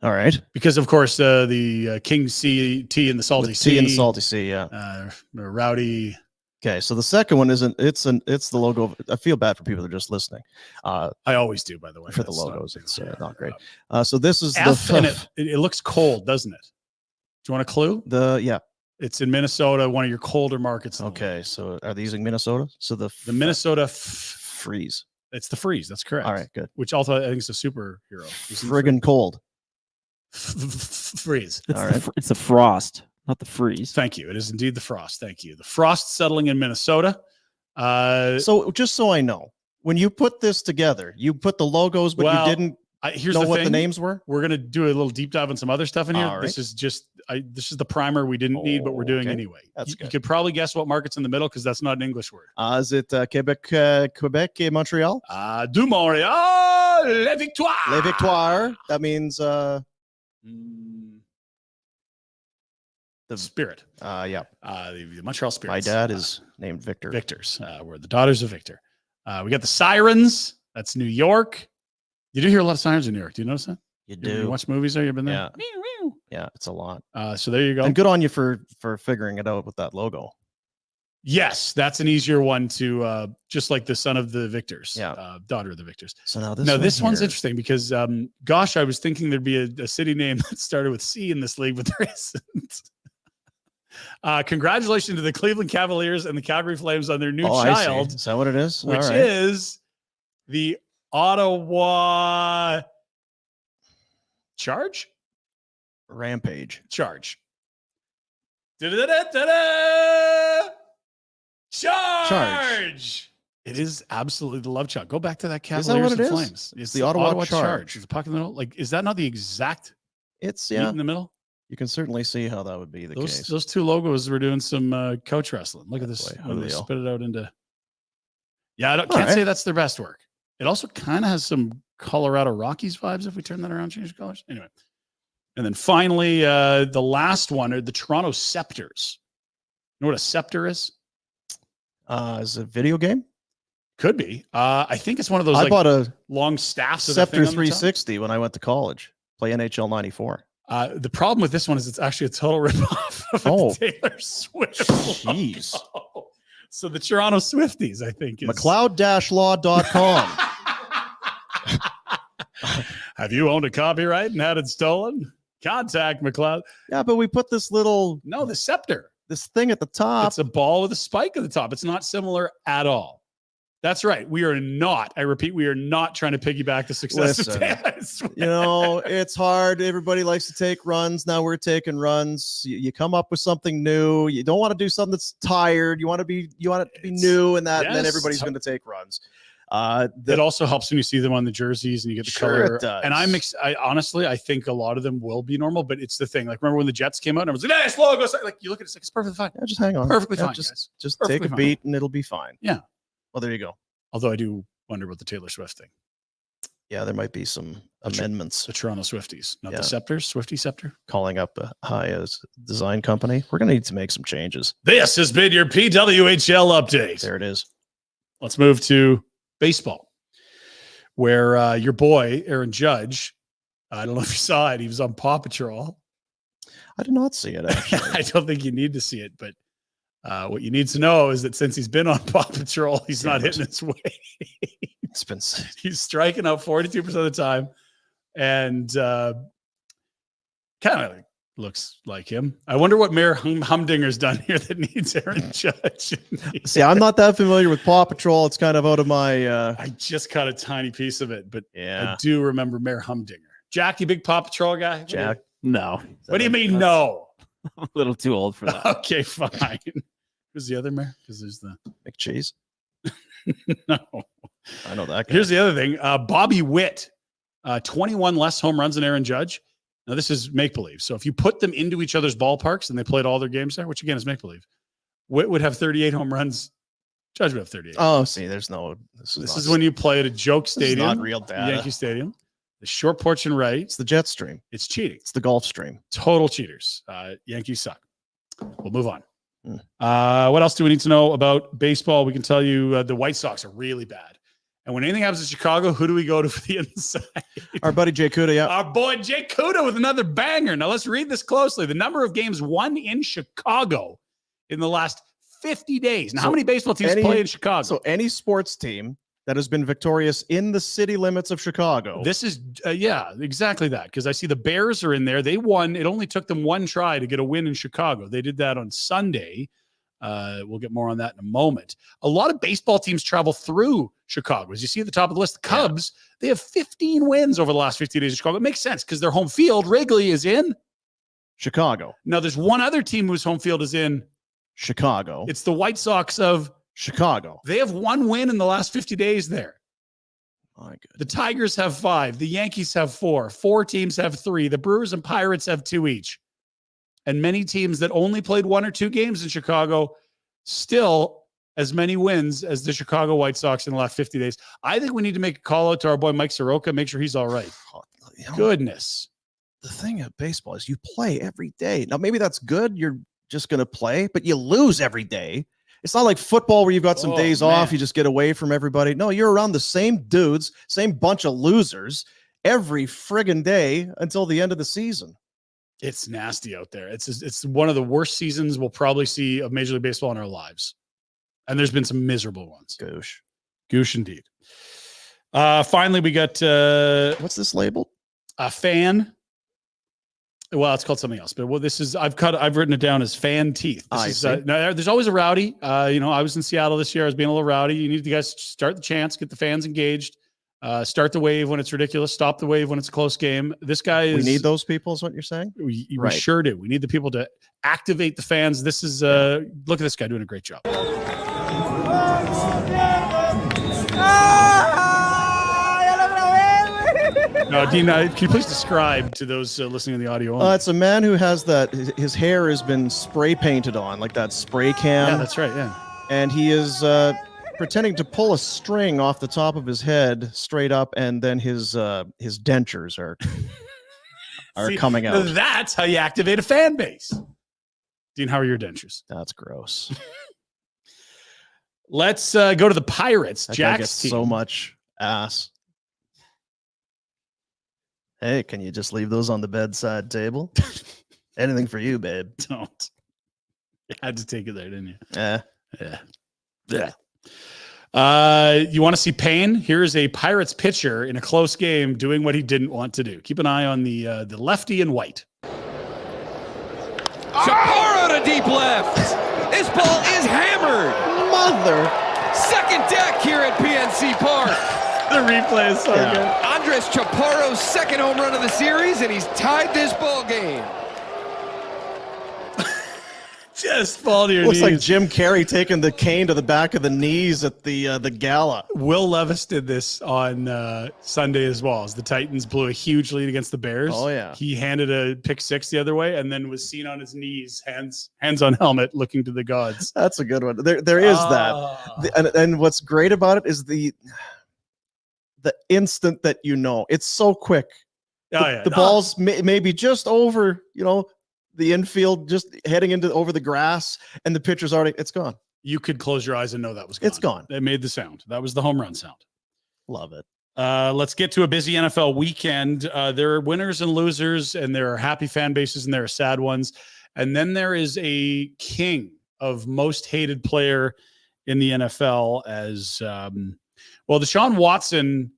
All right. Because of course the King Sea T and the Salty Sea. T and the Salty Sea, yeah. Rowdy. Okay, so the second one isn't. It's the logo. I feel bad for people that are just listening. I always do, by the way. For the logos, it's not great. So this is F, and it looks cold, doesn't it? Do you want a clue? It's in Minnesota, one of your colder markets. Okay, so are they using Minnesota? So the Minnesota Freeze. It's the Freeze. That's correct. All right, good. Which also I think is a superhero. Friggin' cold. Freeze. It's the Frost, not the Freeze. Thank you. It is indeed the Frost. Thank you. The Frost settling in Minnesota. So just so I know, when you put this together, you put the logos, but you didn't know what the names were? We're going to do a little deep dive on some other stuff in here. Right. This is just this is the primer we didn't need, but we're doing anyway. That's good. You could probably guess what market's in the middle because that's not an English word. Is it Quebec, Montreal? Du Montréal, Les Victoires. Les Victoires. That means The Spirit. Yeah. The Montreal Spirits. My dad is named Victor. Victors. We're the daughters of Victor. We got the Sirens. That's New York. You do hear a lot of sirens in New York. Do you notice that? You do. You watch movies there? You've been there? Yeah. Meow, meow. Yeah, it's a lot. So there you go. And good on you for figuring it out with that logo. Yes, that's an easier one to just like the son of the Victors. Yeah. Daughter of the Victors. So now this one's interesting because gosh, I was thinking there'd be a city name that started with C in this league, but there isn't. Congratulations to the Cleveland Cavaliers and the Calgary Flames on their new child. Is that what it is? Which is the Ottawa Charge? Rampage. Charge. Da-da-da-da-da! Charge! It is absolutely the love child. Go back to that Cavaliers and Flames. It's the Ottawa Charge. It's a puck in the middle. Like, is that not the exact It's meat in the middle? You can certainly see how that would be the case. Those two logos were doing some coach wrestling. Look at this. Boy, When they spit it out into. Yeah, I can't say that's their best work. It also kind of has some Colorado Rockies vibes if we turn that around, change the colors. Anyway. And then finally, the last one are the Toronto Scepters. You know what a scepter is? Is it a video game? Could be. I think it's one of those. I bought a long staffs. Scepter 360 when I went to college. Play NHL 94. The problem with this one is it's actually a total ripoff of the Taylor Swift. Jeez. Logo. So the Toronto Swifties, I think, is McLeod-law.com. Have you owned a copyright and had it stolen? Contact McLeod. Yeah, but we put this little the scepter. This thing at the top. It's a ball with a spike at the top. It's not similar at all. That's right. We are not, I repeat, we are not trying to piggyback the success of Taylor Swift. You know, it's hard. Everybody likes to take runs. Now we're taking runs. You come up with something new. You don't want to do something that's tired. You want it to be new and that, and then everybody's going to take runs. It also helps when you see them on the jerseys and you get the color. It does. And I honestly, I think a lot of them will be normal, but it's the thing. Like, remember when the Jets came out and I was like, nice logo. Like, you look at it, it's perfectly fine. Yeah, just hang on. Perfectly fine. Just take a beat and it'll be fine. Yeah. Well, there you go. Although I do wonder about the Taylor Swift thing. Yeah, there might be some amendments. The Toronto Swifties, not the Scepters, Swifty Scepter. Calling up a high-as design company. We're going to need to make some changes. This has been your PWHL update. There it is. Let's move to baseball, where your boy, Aaron Judge, I don't know if you saw it. He was on Paw Patrol. I did not see it, actually. I don't think you need to see it, but what you need to know is that since he's been on Paw Patrol, he's not hitting his way. He's striking out 42% of the time, and kind of looks like him. I wonder what Mayor Humdinger's done here that needs Aaron Judge. See, I'm not that familiar with Paw Patrol. It's kind of out of my. I just caught a tiny piece of it, but yeah, I do remember Mayor Humdinger. Jack, you big Paw Patrol guy? Jack, no. What do you mean no? I'm a little too old for that. Okay, fine. Who's the other mayor? Because there's the McCheese. No, I know that guy. Here's the other thing. Bobby Witt, 21 less home runs than Aaron Judge. Now, this is make-believe. So if you put them into each other's ballparks and they played all their games there, which again is make-believe, Witt would have 38 home runs. Judge would have 38. Oh, see, there's no. This is when you play at a joke stadium. Not real data. Yankee Stadium. The short porch and right. It's the jet stream. It's cheating. It's the Gulf Stream. Total cheaters. Yankees suck. We'll move on. What else do we need to know about baseball? We can tell you the White Sox are really bad. And when anything happens in Chicago, who do we go to for the inside? Our buddy Jay Cuda, yeah. Our boy Jay Cuda with another banger. Now let's read this closely. The number of games won in Chicago in the last 50 days. Now, how many baseball teams play in Chicago? So any sports team that has been victorious in the city limits of Chicago. This is, exactly that. Because I see the Bears are in there. They won. It only took them one try to get a win in Chicago. They did that on Sunday. We'll get more on that in a moment. A lot of baseball teams travel through Chicago. As you see at the top of the list, the Cubs, they have 15 wins over the last 50 days in Chicago. It makes sense because their home field, Wrigley, is in Chicago. Now, there's one other team whose home field is in Chicago. It's the White Sox of Chicago. They have one win in the last 50 days there. My goodness. The Tigers have 5. The Yankees have 4. 4 teams have 3. The Brewers and Pirates have 2 each. And many teams that only played 1 or 2 games in Chicago still as many wins as the Chicago White Sox in the last 50 days. I think we need to make a call out to our boy Mike Soroka, make sure he's all right. Goodness. the thing of baseball is you play every day. Now, maybe that's good. You're just going to play, but you lose every day. It's not like football where you've got some days off. You just get away from everybody. No, you're around the same dudes, same bunch of losers every friggin' day until the end of the season. It's nasty out there. It's one of the worst seasons we'll probably see of Major League Baseball in our lives. And there's been some miserable ones. Goosh indeed. Finally, we got what's this labeled? A fan. Well, it's called something else, but this is I've written it down as fan teeth. No, there's always a rowdy. I was in Seattle this year. I was being a little rowdy. You need to guys start the chants, get the fans engaged, start the wave when it's ridiculous, stop the wave when it's a close game. This guy is. We need those people, is what you're saying? We sure do. We need the people to activate the fans. This is look at this guy doing a great job. No, Dean, can you please describe to those listening in the audio? It's a man who has his hair has been spray painted on, like that spray can. Yeah, that's right, yeah. And he is pretending to pull a string off the top of his head straight up, and then his dentures are coming out. That's how you activate a fan base. Dean, how are your dentures? That's gross. Let's go to the Pirates. Jack's team. So much ass. Hey, can you just leave those on the bedside table? Anything for you, babe. Don't. You had to take it there, didn't you? Yeah. You want to see pain? Here's a Pirates pitcher in a close game doing what he didn't want to do. Keep an eye on the lefty in white. Chaparro to deep left. This ball is hammered. Mother. Second deck here at PNC Park. The replay is so good. Andres Chaparro's second home run of the series, and he's tied this ball game. Just fall to your knees. Looks like Jim Carrey taking the cane to the back of the knees at the gala. Will Levis did this on Sunday as well. As the Titans blew a huge lead against the Bears. Oh yeah, he handed a pick six the other way, and then was seen on his knees, hands on helmet, looking to the gods. That's a good one. There is that, and what's great about it is the instant that it's so quick. The ball's maybe just over, the infield, just heading over the grass, and the pitcher's already, it's gone. You could close your eyes and know that was gone. It's gone. They made the sound. That was the home run sound. Love it. Let's get to a busy NFL weekend. There are winners and losers, and there are happy fan bases, and there are sad ones. And then there is a king of most hated player in the NFL as, Deshaun Watson,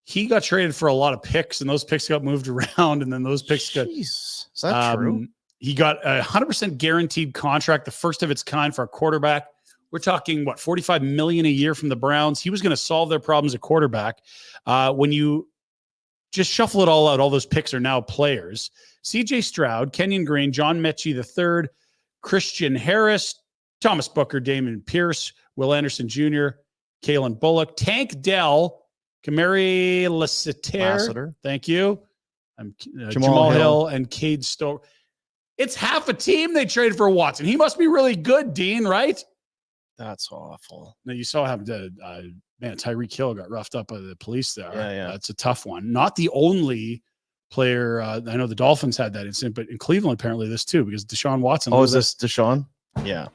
he got traded for a lot of picks, and those picks got moved around, and then those picks got. Is that true? He got a 100% guaranteed contract, the first of its kind for a quarterback. We're talking $45 million a year from the Browns. He was going to solve their problems at quarterback. When you just shuffle it all out, all those picks are now players. C.J. Stroud, Kenyon Green, John Mechie III, Christian Harris, Thomas Booker, Damon Pierce, Will Anderson Jr., Kalen Bullock, Tank Dell, Kamari Lassiter. Thank you. Jamal Hill and Cade Stover. It's half a team they traded for Watson. He must be really good, Dean, right? That's awful. Now, you saw how Tyreek Hill got roughed up by the police there. Yeah. That's a tough one. Not the only player. I know the Dolphins had that incident, but in Cleveland, apparently this too, because Deshaun Watson. Oh, is this Deshaun? Yeah.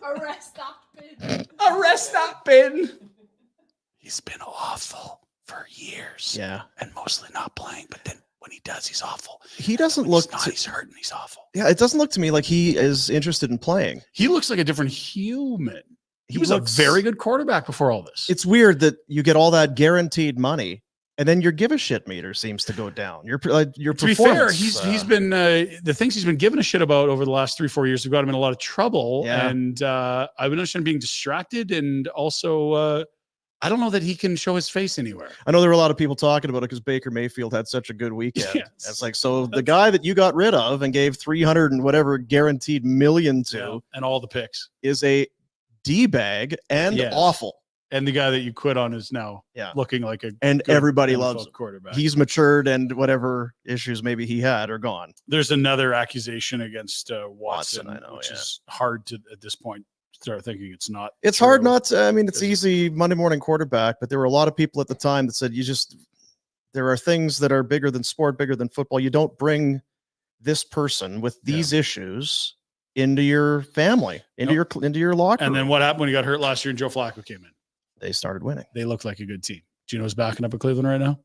Arrest that bin. Arrest that bin. He's been awful for years. Yeah. And mostly not playing, but then when he does, he's awful. He doesn't look. He's hurt and he's awful. Yeah, it doesn't look to me like he is interested in playing. He looks like a different human. He was a very good quarterback before all this. It's weird that you get all that guaranteed money, and then your give a shit meter seems to go down. Your to be fair, he's been the things he's been given a shit about over the last 3-4 years have got him in a lot of trouble. Yeah. And I've been understanding being distracted, and also I don't know that he can show his face anywhere. I know there were a lot of people talking about it because Baker Mayfield had such a good weekend. Yes. It's like, so the guy that you got rid of and gave 300 and whatever guaranteed million to, and all the picks, is a D-bag and awful. And the guy that you quit on is now looking like a and everybody NFL loves him. Quarterback. He's matured, and whatever issues maybe he had are gone. There's another accusation against Watson, I know, which is hard to at this point start thinking it's not. It's hard not to. I mean, it's easy Monday morning quarterback, but there were a lot of people at the time that said there's there are things that are bigger than sport, bigger than football. You don't bring this person with these issues into your family, into your locker room. And then what happened when he got hurt last year and Joe Flacco came in? They started winning. They looked like a good team. Do you know who's backing up at Cleveland right now?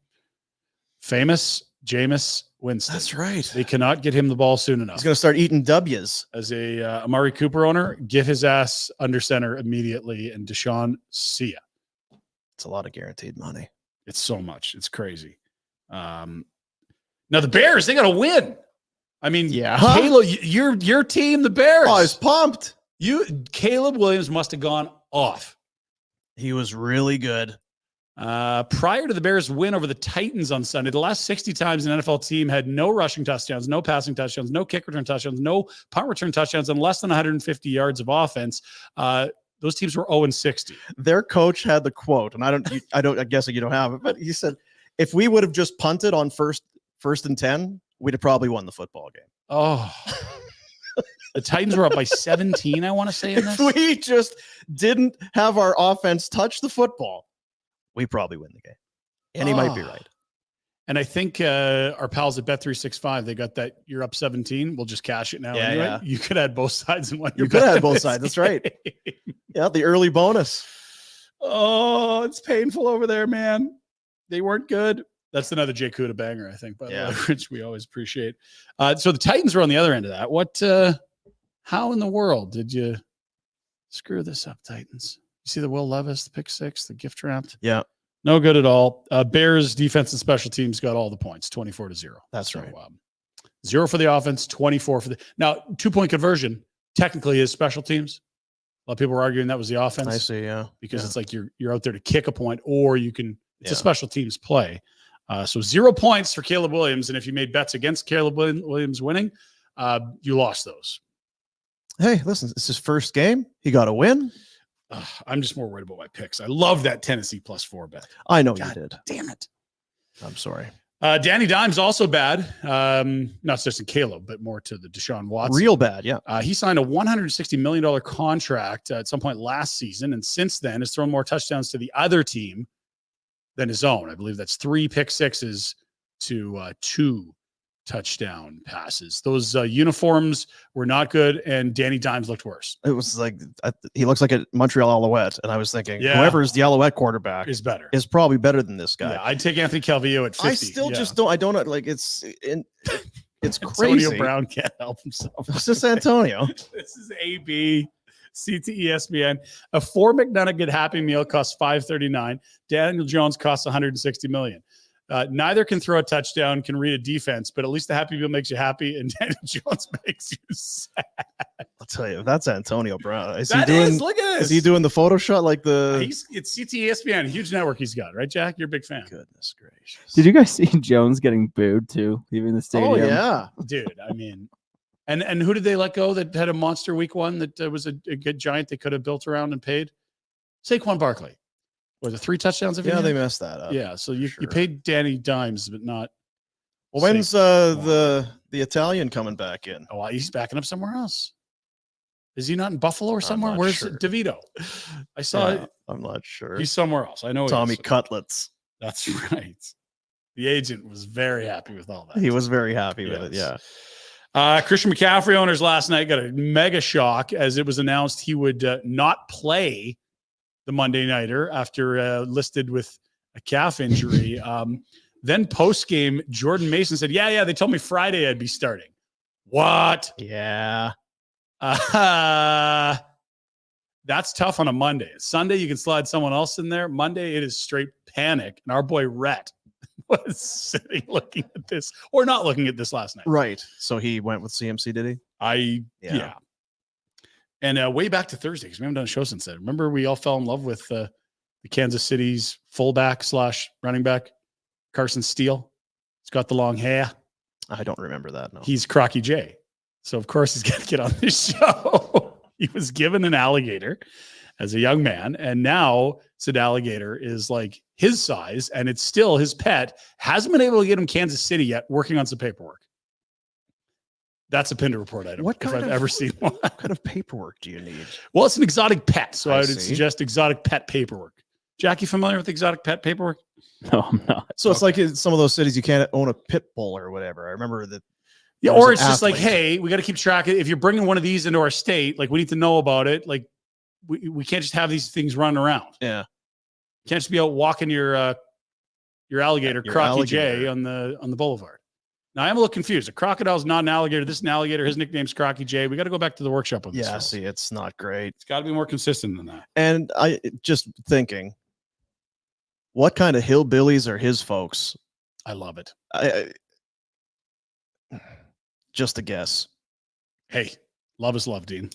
Famous Jameis Winston. That's right. They cannot get him the ball soon enough. He's going to start eating W's. As a Amari Cooper owner, get his ass under center immediately. And Deshaun, see ya. It's a lot of guaranteed money. It's so much. It's crazy. Now the Bears, they got to win. I mean, Caleb, your team, the Bears. Oh, I was pumped. Caleb Williams must have gone off. He was really good. Prior to the Bears' win over the Titans on Sunday, the last 60 times an NFL team had no rushing touchdowns, no passing touchdowns, no kick return touchdowns, no punt return touchdowns, and less than 150 yards of offense. Those teams were 0-60. Their coach had the quote, and I guess you don't have it, but he said, if we would have just punted on first and 10, we'd have probably won the football game. Oh, the Titans were up by 17, I want to say. If we just didn't have our offense touch the football, we probably win the game. And he might be right. And I think our pals at Bet365, they got that you're up 17. We'll just cash it now. Yeah, anyway. yeah. You could add both sides in one. You could add both sides. That's right. Yeah, the early bonus. Oh, it's painful over there, man. They weren't good. That's another Jay Kuda banger, I think, by the way, which we always appreciate. So the Titans are on the other end of that. How in the world did you screw this up, Titans? You see the Will Levis, the pick six, the gift wrapped? Yeah. No good at all. Bears defense and special teams got all the points, 24-0. That's right. 0 for the offense, 24 for the. Now, 2-point conversion technically is special teams. A lot of people were arguing that was the offense. I see, yeah. Because it's like you're out there to kick a point, or you can. It's a special teams play. So 0 points for Caleb Williams, and if you made bets against Caleb Williams winning, you lost those. Hey, listen, it's his first game. He got a win. I'm just more worried about my picks. I love that Tennessee +4 bet. I know you did. Damn it. I'm sorry. Danny Dimes also bad. Not just in Caleb, but more to the Deshaun Watson. Real bad, yeah. He signed a $160 million contract at some point last season, and since then has thrown more touchdowns to the other team than his own. I believe that's 3 pick sixes to 2 touchdown passes. Those uniforms were not good, and Danny Dimes looked worse. It was like he looks like a Montreal Alouette, and I was thinking, whoever is the Alouette quarterback is better. Is probably better than this guy. Yeah, I'd take Anthony Calvillo at 50. I still just don't. I don't like it's crazy. Antonio Brown can't help himself. It's just Antonio. This is AB. CTE ESPN. A 4 McNugget Happy Meal costs $5.39. Daniel Jones costs $160 million. Neither can throw a touchdown, can read a defense, but at least the Happy Meal makes you happy, and Daniel Jones makes you sad. I'll tell you, that's Antonio Brown. Look at this. Is he doing the photo shot like the? It's CTE ESPN, huge network he's got, right, Jack? You're a big fan. Goodness gracious! Did you guys see Jones getting booed too, leaving the stadium? Oh yeah, dude. I mean. And who did they let go that had a monster week one that was a good giant they could have built around and paid? Saquon Barkley. Was it 3 touchdowns? They messed that up. Yeah, so you paid Danny Dimes, but not. Well, when's the Italian coming back in? Oh, he's backing up somewhere else. Is he not in Buffalo or somewhere? Where's DeVito? I saw it. I'm not sure. He's somewhere else. I know. Tommy Cutlets. That's right. The agent was very happy with all that. He was very happy with it. Yeah. Christian McCaffrey owners last night got a mega shock as it was announced he would not play the Monday nighter after listed with a calf injury. Then post game, Jordan Mason said, "Yeah, they told me Friday I'd be starting." What? Yeah. That's tough on a Monday. Sunday you can slide someone else in there. Monday it is straight panic, and our boy Rhett was sitting looking at this or not looking at this last night. Right. So he went with CMC, did he? Yeah. And way back to Thursday, because we haven't done a show since then. Remember, we all fell in love with the Kansas City's fullback / running back, Carson Steele. He's got the long hair. I don't remember that. No. He's Crocky J. So, of course, he's going to get on this show. He was given an alligator as a young man, and now said alligator is like his size, and it's still his pet. Hasn't been able to get him Kansas City yet, working on some paperwork. That's a Pinder Report item. If I've ever seen one. What kind of paperwork do you need? Well, it's an exotic pet, so I would suggest exotic pet paperwork. Jackie, familiar with exotic pet paperwork? No, I'm not. So it's like in some of those cities you can't own a pit bull or whatever. I remember that. Yeah, there was or an it's just like, athlete. hey, we got to keep track of it. If you're bringing one of these into our state, like we need to know about it. Like we can't just have these things running around. Yeah. You can't just be out walking your alligator, Your Crocky alligator. J, on the boulevard. Now I'm a little confused. A crocodile's not an alligator. This is an alligator. His nickname's Crocky J. We got to go back to the workshop on this. Yeah, folks. see, it's not great. It's got to be more consistent than that. And I just thinking, what kind of hillbillies are his folks? I love it. Just a guess, Hey, love is love, Dean.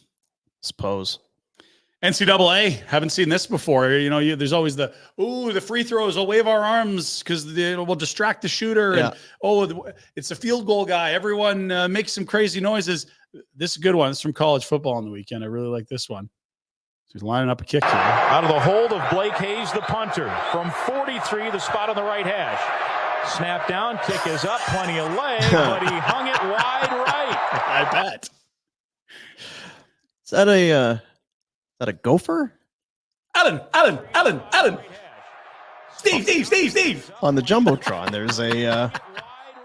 suppose. NCAA, haven't seen this before. You know, there's always the free throws. We'll wave our arms because we'll distract the shooter. Yeah. And it's a field goal guy. Everyone makes some crazy noises. This is a good one. It's from college football on the weekend. I really like this one. So he's lining up a kick here. Out of the hold of Blake Hayes, the punter. From 43, the spot on the right hash. Snap down, kick is up, plenty of leg, but he hung it wide right. I bet. Is that a gopher? Allen. Steve. On the Jumbotron, there's a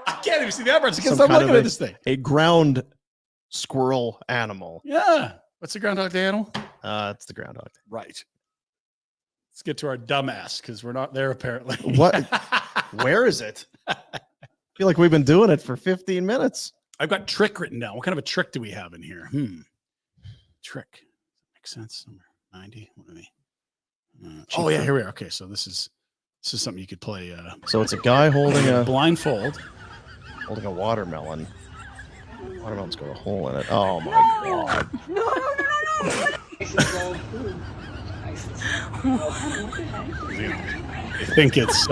I can't even see the uprights because Some I'm kind looking of at this thing. a ground squirrel animal. Yeah. What's the Groundhog Day animal? It's the groundhog. Right. Let's get to our dumbass because we're not there apparently. What? Where is it? I feel like we've been doing it for 15 minutes. I've got trick written down. What kind of a trick do we have in here? Trick. Makes sense. Number 90. What do we? Oh yeah, here we are. Okay, so this is something you could play. So it's a guy holding a Blindfold. watermelon. Watermelon's got a hole in it. Oh my god! I think it's.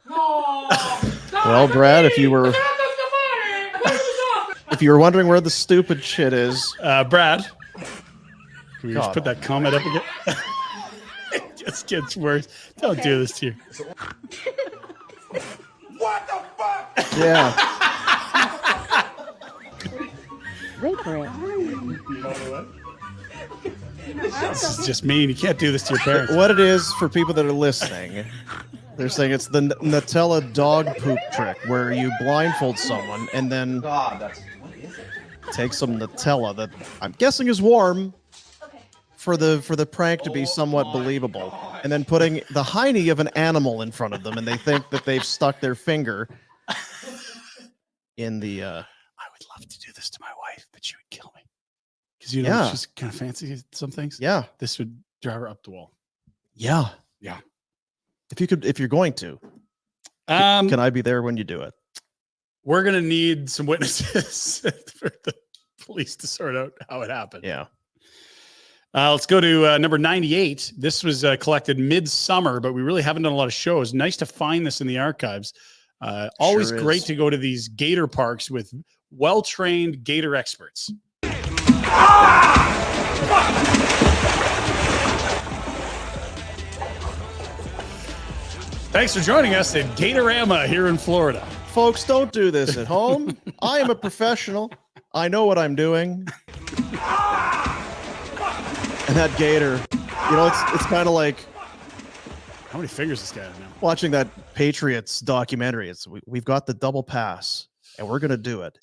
Well, Brad, if you were wondering where the stupid shit is, Brad. Can we just God. put that comment up again? It just gets worse. Don't do this to you. yeah. Wait for it. This is just mean. You can't do this to your parents. What it is for people that are listening, they're saying it's the Nutella dog poop trick, where you blindfold someone and then take some Nutella that I'm guessing is warm for the prank to be somewhat believable, and then putting the hiney of an animal in front of them, and they think that they've stuck their finger in the. I would love to do this to my wife, but she would kill me. Because you know she's kind of fancy at some things. Yeah. This would drive her up the wall. Yeah. Yeah. If you're going to, can I be there when you do it? We're gonna need some witnesses for the police to sort out how it happened. Yeah. Let's go to number 98. This was collected midsummer, but we really haven't done a lot of shows. Nice to find this in the archives. Always Sure great is. to go to these gator parks with well-trained gator experts. Thanks for joining us at Gatorama here in Florida. Folks, don't do this at home. I am a professional. I know what I'm doing. And that gator, it's kind of like How many fingers this guy has now? watching that Patriots documentary. It's we've got the double pass, and we're gonna do it,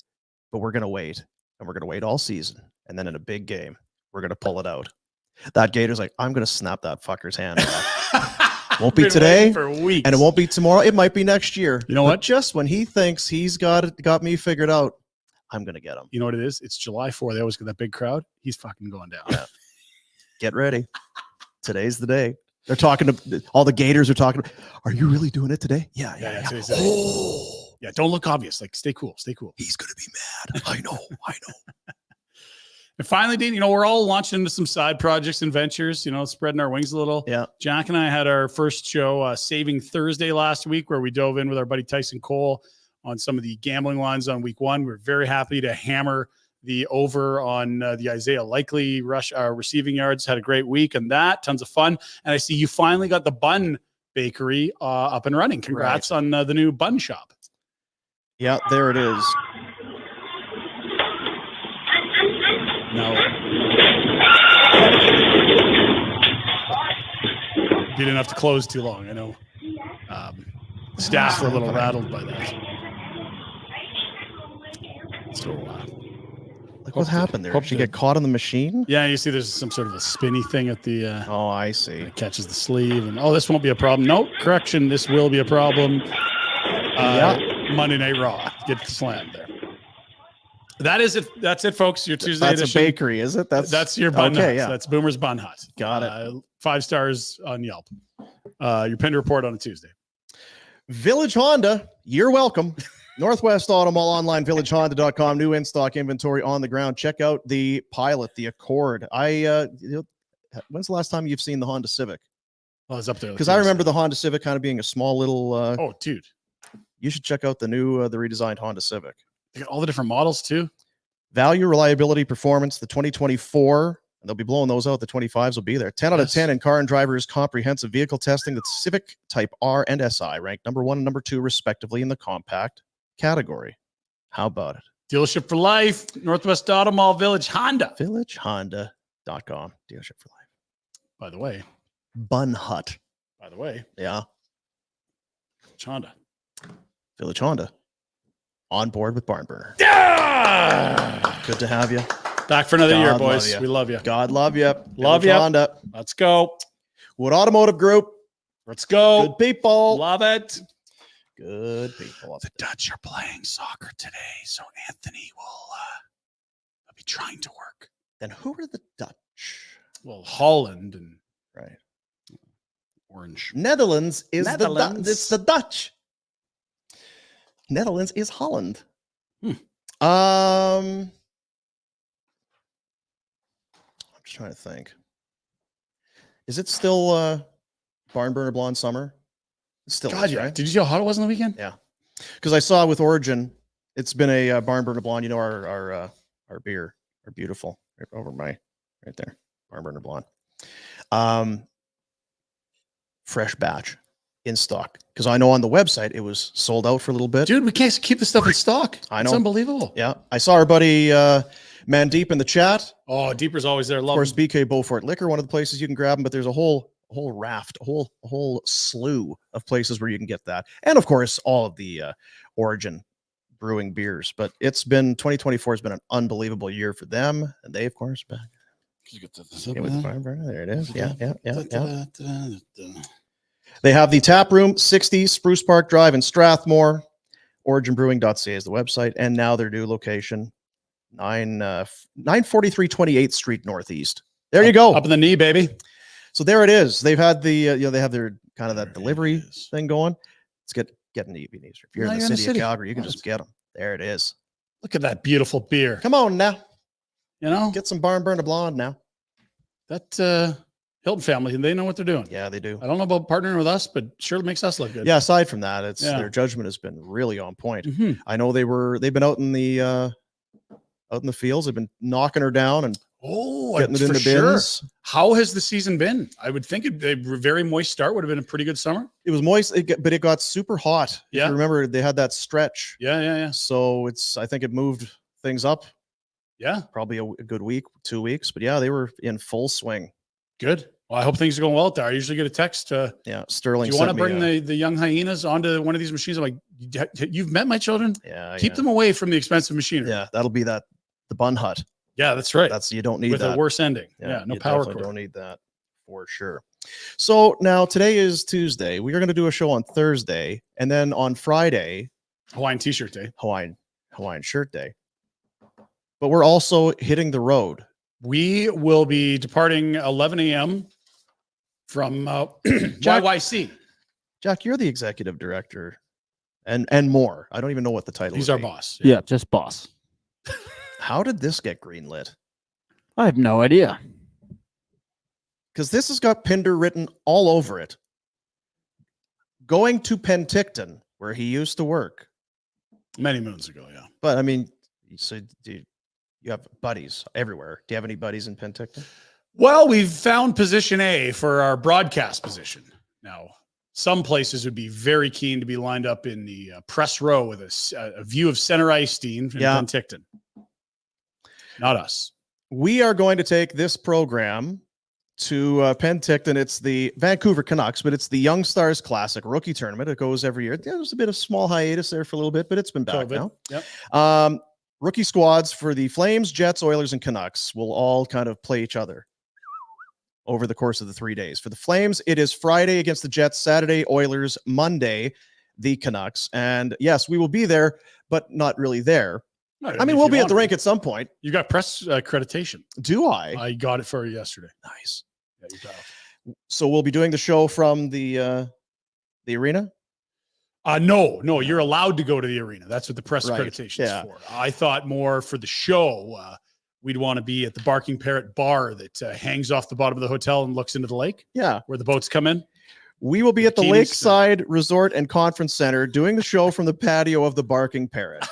but we're gonna wait, and we're gonna wait all season, and then in a big game, we're gonna pull it out. That gator's like, I'm gonna snap that fucker's hand off. Won't be Been today, waiting for weeks. and it won't be tomorrow. It might be next year. You know But what? just when he thinks he's got me figured out, I'm gonna get him. You know what it is? It's July 4th. They always get that big crowd. He's fucking going down. Yeah. Get ready. Today's the day. They're talking to all the Gators are talking. Are you really doing it today? Yeah. today's the day. Oh, Yeah, don't look obvious. Like, stay cool. Stay cool. he's gonna be mad. I know. And finally, Dean, we're all launching into some side projects and ventures, spreading our wings a little. Yeah. Jack and I had our first show, Saving Thursday, last week, where we dove in with our buddy Tyson Cole on some of the gambling lines on week one. We're very happy to hammer the over on the Isaiah Likely receiving yards. Had a great week on that. Tons of fun. And I see you finally got the Bun Bakery up and running. Congrats on the new bun shop. Yeah, there it is. Now, you didn't have to close too long. I know staff were a little rattled by that. So, like what happened there? Did she get caught on the machine? Yeah, you see there's some sort of a spinny thing at the... oh, I see. It catches the sleeve. And, this won't be a problem. No, correction, this will be a problem. Monday Night Raw. Get slammed there. That is it. That's it, folks. Your Tuesday That's edition. a bakery, is it? That's your Bun Hut. Yeah. That's Boomer's Bun Hut. Got it. 5 stars on Yelp. Your Pinder Report on a Tuesday. Village Honda, you're welcome. Northwest Auto Mall online, villagehonda.com, new in-stock inventory on the ground. Check out the Pilot, the Accord. When's the last time you've seen the Honda Civic? Well, it's up there. Because I remember the Honda Civic kind of being a small little... oh, dude. You should check out the new, the redesigned Honda Civic. They got all the different models, too. Value, reliability, performance, the 2024, and they'll be blowing those out. The 25s will be there. 10 out of 10 in car and drivers comprehensive vehicle testing. The Civic Type R and SI ranked number 1 and number 2, respectively, in the compact category. How about it? Dealership for life. Northwest Auto Mall, Village Honda. VillageHonda.com. Dealership for life. By the way. Bun Hut. By the way. Yeah. Village Honda. Village Honda. On board with Barn Burner. Yeah! Good to have you. Back for another year, boys. We love you. God love you. Love you. Honda. Let's go. Wood Automotive Group. Let's go. Good people. Love it. Good people. The Dutch are playing soccer today, so Anthony will be trying to work. Then who are the Dutch? Well, Holland and right. Orange. Netherlands is it's the Dutch. Netherlands is Holland. I'm just trying to think. Is it still Barn Burner Blonde Summer? It's still God, is, yeah. right? Did you see how hot it was on the weekend? Yeah. Because I saw with Origin, it's been a Barn Burner Blonde. You know, our beer, our beautiful, right over right there, Barn Burner Blonde. Fresh batch in stock. Because I know on the website it was sold out for a little bit. Dude, we can't keep this stuff in stock. I know. It's unbelievable. Yeah. I saw our buddy Mandeep in the chat. Oh, Deeper's always there. Love of course, BK Beaufort Liquor, one of the places you can grab them, but there's a whole raft, a whole slew of places where you can get that. And of course, all of the Origin brewing beers. But it's been 2024 has been an unbelievable year for them. And they, of course, back. With the Barn Burner. There it is. Yeah. They have the tap room, 60 Spruce Park Drive in Strathmore. OriginBrewing.ca is the website. And now their new location, 943 28th Street Northeast. There you go. Up in the knee, baby. So there it is. They've had the, they have their kind of that delivery thing going. Let's get an EV If you're in the city of Calgary, you can just get them. There it is. Look at that beautiful beer. Come on now. You know, get some Barn Burner Blonde now. That Hilton family, they know what they're doing. Yeah, they do. I don't know about partnering with us, but sure makes us look good. Yeah. Aside from that, it's their judgment has been really on point. Mm-hmm. I know they've been out in the fields. They've been knocking her down and getting it in the bins. How has the season been? I would think a very moist start would have been a pretty good summer. It was moist, but it got super hot. Yeah. If you remember, they had that stretch. Yeah. So I think it moved things up. Yeah. Probably a good week, 2 weeks. But yeah, they were in full swing. Good. Well, I hope things are going well out there. I usually get a text. Sterling. Do you want to bring the young hyenas onto one of these machines? I'm like, you've met my children. Yeah. Keep them away from the expensive machinery. Yeah, that'll be the Bun Hut. Yeah, that's right. You don't need with that. a worse ending. Yeah, no power cord. Don't need that for sure. So now today is Tuesday. We are going to do a show on Thursday, and then on Friday, Hawaiian T-shirt day, Hawaiian shirt day. But we're also hitting the road. We will be departing 11 a.m. from YYC. Jack, you're the executive director, and more. I don't even know what the title is. He's our boss. Yeah, just boss. How did this get greenlit? I have no idea. Because this has got Pinder written all over it. Going to Penticton, where he used to work. Many moons ago, yeah. But I mean, so you have buddies everywhere. Do you have any buddies in Penticton? Well, we've found position A for our broadcast position. Now, some places would be very keen to be lined up in the press row with a view of Center Ice Steam in Penticton. Not us. We are going to take this program to Penticton. It's the Vancouver Canucks, but it's the Young Stars Classic rookie tournament. It goes every year. There's a bit of small hiatus there for a little bit, but it's been back now. Yep. Rookie squads for the Flames, Jets, Oilers, and Canucks will all kind of play each other over the course of the 3 days. For the Flames, it is Friday against the Jets, Saturday, Oilers, Monday, the Canucks. And yes, we will be there, but not really there. I mean, we'll be at the rink at some point. You got press accreditation. Do I? I got it for you yesterday. Nice. Yeah, you got it. So we'll be doing the show from the arena? No, you're allowed to go to the arena. That's what the press accreditation is for. I thought more for the show, we'd want to be at the Barking Parrot bar that hangs off the bottom of the hotel and looks into the lake. Yeah. Where the boats come in. We will be at the Lakeside Resort and Conference Center doing the show from the patio of the Barking Parrot.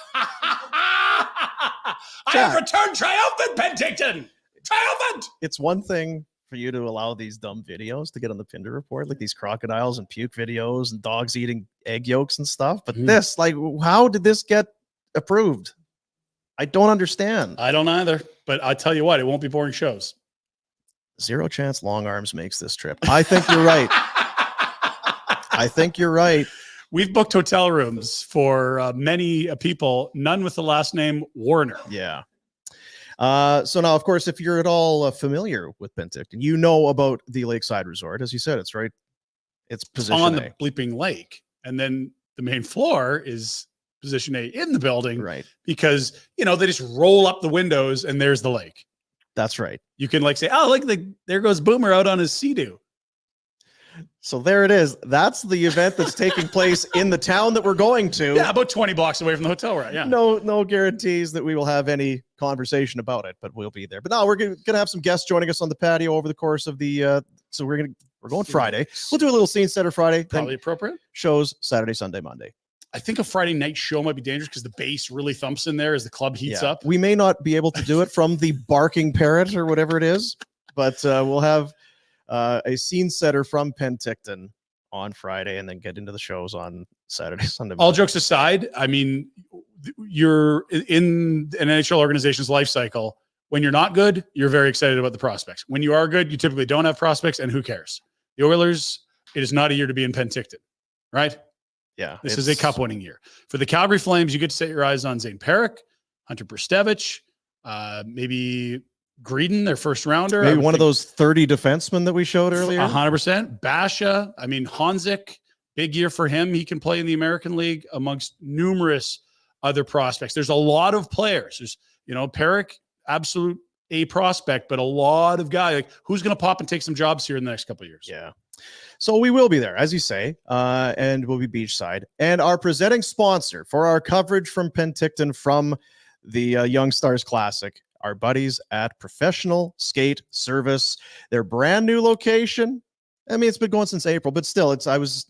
I have returned triumphant, Penticton! Triumphant! It's one thing for you to allow these dumb videos to get on the Pinder Report, like these crocodiles and puke videos and dogs eating egg yolks and stuff. But this, like, how did this get approved? I don't understand. I don't either. But I tell you what, it won't be boring shows. Zero chance Long Arms makes this trip. I think you're right. I think you're right. We've booked hotel rooms for many people, none with the last name Warner. Yeah. So now, of course, if you're at all familiar with Penticton, you know about the Lakeside Resort. As you said, it's right. It's position on A. the bleeping lake. And then the main floor is position A in the building. Right. Because, they just roll up the windows and there's the lake. That's right. You can say, oh, look, there goes Boomer out on his Sea-Doo. So there it is. That's the event that's taking place in the town that we're going to. Yeah, about 20 blocks away from the hotel we're at. Yeah. No guarantees that we will have any conversation about it, but we'll be there. But now we're going to have some guests joining us on the patio over the course of the so we're going Friday. We'll do a little scene setter Friday. Probably appropriate. Shows Saturday, Sunday, Monday. I think a Friday night show might be dangerous because the bass really thumps in there as the club heats up. We may not be able to do it from the Barking Parrot or whatever it is, but we'll have a scene setter from Penticton on Friday and then get into the shows on Saturday, Sunday. All jokes aside, I mean, you're in an NHL organization's life cycle. When you're not good, you're very excited about the prospects. When you are good, you typically don't have prospects, and who cares? The Oilers, it is not a year to be in Penticton, right? Yeah. This is a cup-winning year. For the Calgary Flames, you get to set your eyes on Zane Parik, Hunter Brzustevich, maybe Greedon, their first rounder. Maybe one of those 30 defensemen that we showed earlier. 100%. Basha. I mean, Honzik, big year for him. He can play in the American League amongst numerous other prospects. There's a lot of players. There's, Parik, absolute A prospect, but a lot of guys. Like, who's going to pop and take some jobs here in the next couple of years? Yeah. So we will be there, as you say, and we'll be beachside. And our presenting sponsor for our coverage from Penticton from the Young Stars Classic, our buddies at Professional Skate Service, their brand new location. I mean, it's been going since April, but still,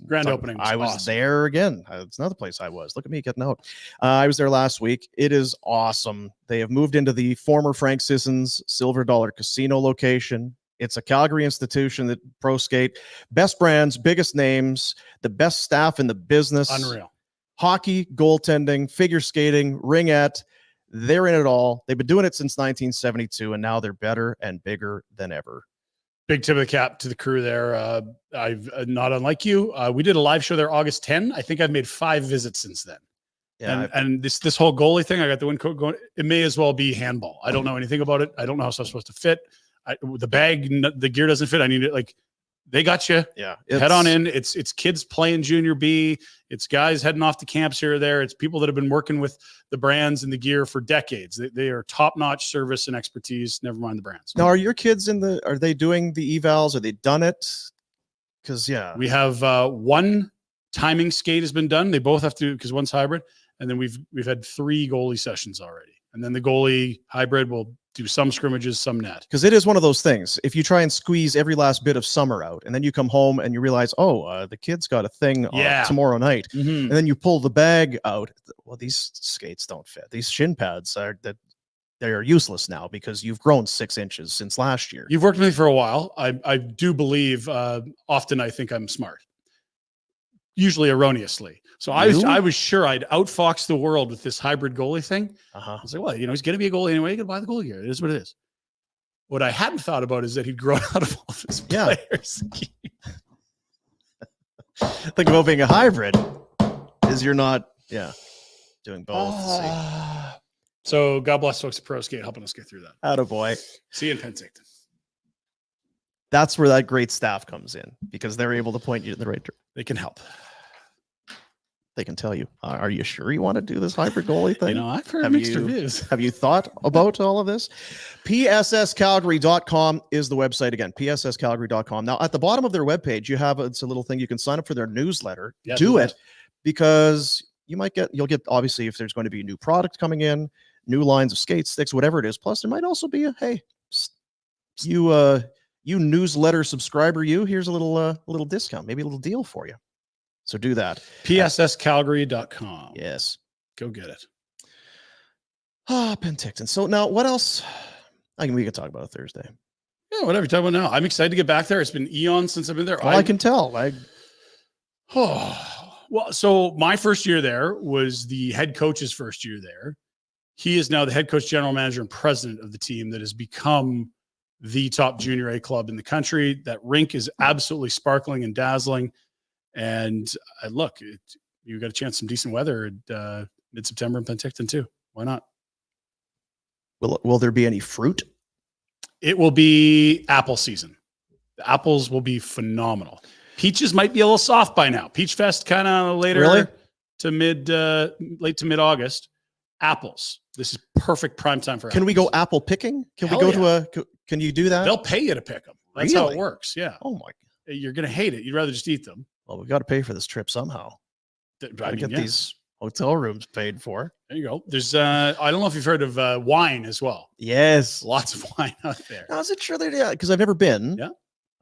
grand opening. I was there again. It's another place I was. Look at me getting out. I was there last week. It is awesome. They have moved into the former Frank Sissons Silver Dollar Casino location. It's a Calgary institution that pro skate, best brands, biggest names, the best staff in the business. Unreal. Hockey, goaltending, figure skating, ringette. They're in it all. They've been doing it since 1972, and now they're better and bigger than ever. Big tip of the cap to the crew there. I've not unlike you. We did a live show there August 10. I think I've made 5 visits since then. Yeah, and this whole goalie thing, I got the win coat going. It may as well be handball. I don't know anything about it. I don't know how stuff's supposed to fit. The bag, the gear doesn't fit. I need it. Like, they got you. Yeah. Head on in. It's kids playing junior B. It's guys heading off to camps here or there. It's people that have been working with the brands and the gear for decades. They are top-notch service and expertise. Never mind the brands. Now, are your kids are they doing the evals? Are they done it? Because, we have one timing skate has been done. They both have to, because one's hybrid. And then we've had 3 goalie sessions already. And then the goalie hybrid will do some scrimmages, some net. Because it is one of those things. If you try and squeeze every last bit of summer out, and then you come home and you realize, the kid's got a thing tomorrow night, and then you pull the bag out. Well, these skates don't fit. These shin pads they are useless now because you've grown 6 inches since last year. You've worked with me for a while. I do believe often I think I'm smart, usually erroneously. So I was sure I'd outfox the world with this hybrid goalie thing. I was like, well, he's going to be a goalie anyway. You got to buy the goalie gear. It is what it is. What I hadn't thought about is that he'd grown out of all of his players. Think about being a hybrid is you're not, doing both. So God bless folks at Pro Skate helping us get through that. Attaboy. See you in Penticton. That's where that great staff comes in because they're able to point you in the right direction. They can help. They can tell you, are you sure you want to do this hybrid goalie thing? I've heard mixed reviews. Have you thought about all of this? PSSCalgary.com is the website again, PSSCalgary.com. Now, at the bottom of their webpage, it's a little thing you can sign up for their newsletter. Do it because you'll get, obviously, if there's going to be a new product coming in, new lines of skate sticks, whatever it is. Plus, there might also be you newsletter subscriber, here's a little discount, maybe a little deal for you. So do that. PSSCalgary.com. Yes. Go get it. Penticton. So now what else? We can talk about it Thursday. Yeah, whatever you're talking about now. I'm excited to get back there. It's been eons since I've been there. Well, I can tell. Well, so my first year there was the head coach's first year there. He is now the head coach, general manager, and president of the team that has become the top junior A club in the country. That rink is absolutely sparkling and dazzling. And you got a chance some decent weather at mid-September in Penticton too. Why not? Will there be any fruit? It will be apple season. The apples will be phenomenal. Peaches might be a little soft by now. Peach Fest kind of later to late to mid-August. Apples. This is perfect prime time for apples. Can we go apple picking? Can we go can you do that? They'll pay you to pick them. That's how it works. Yeah. Oh my. You're going to hate it. You'd rather just eat them. Well, we've got to pay for this trip somehow. Get these hotel rooms paid for. There you go. There's I don't know if you've heard of wine as well. Yes. Lots of wine out there. Now, is it true that because I've never been. Yeah.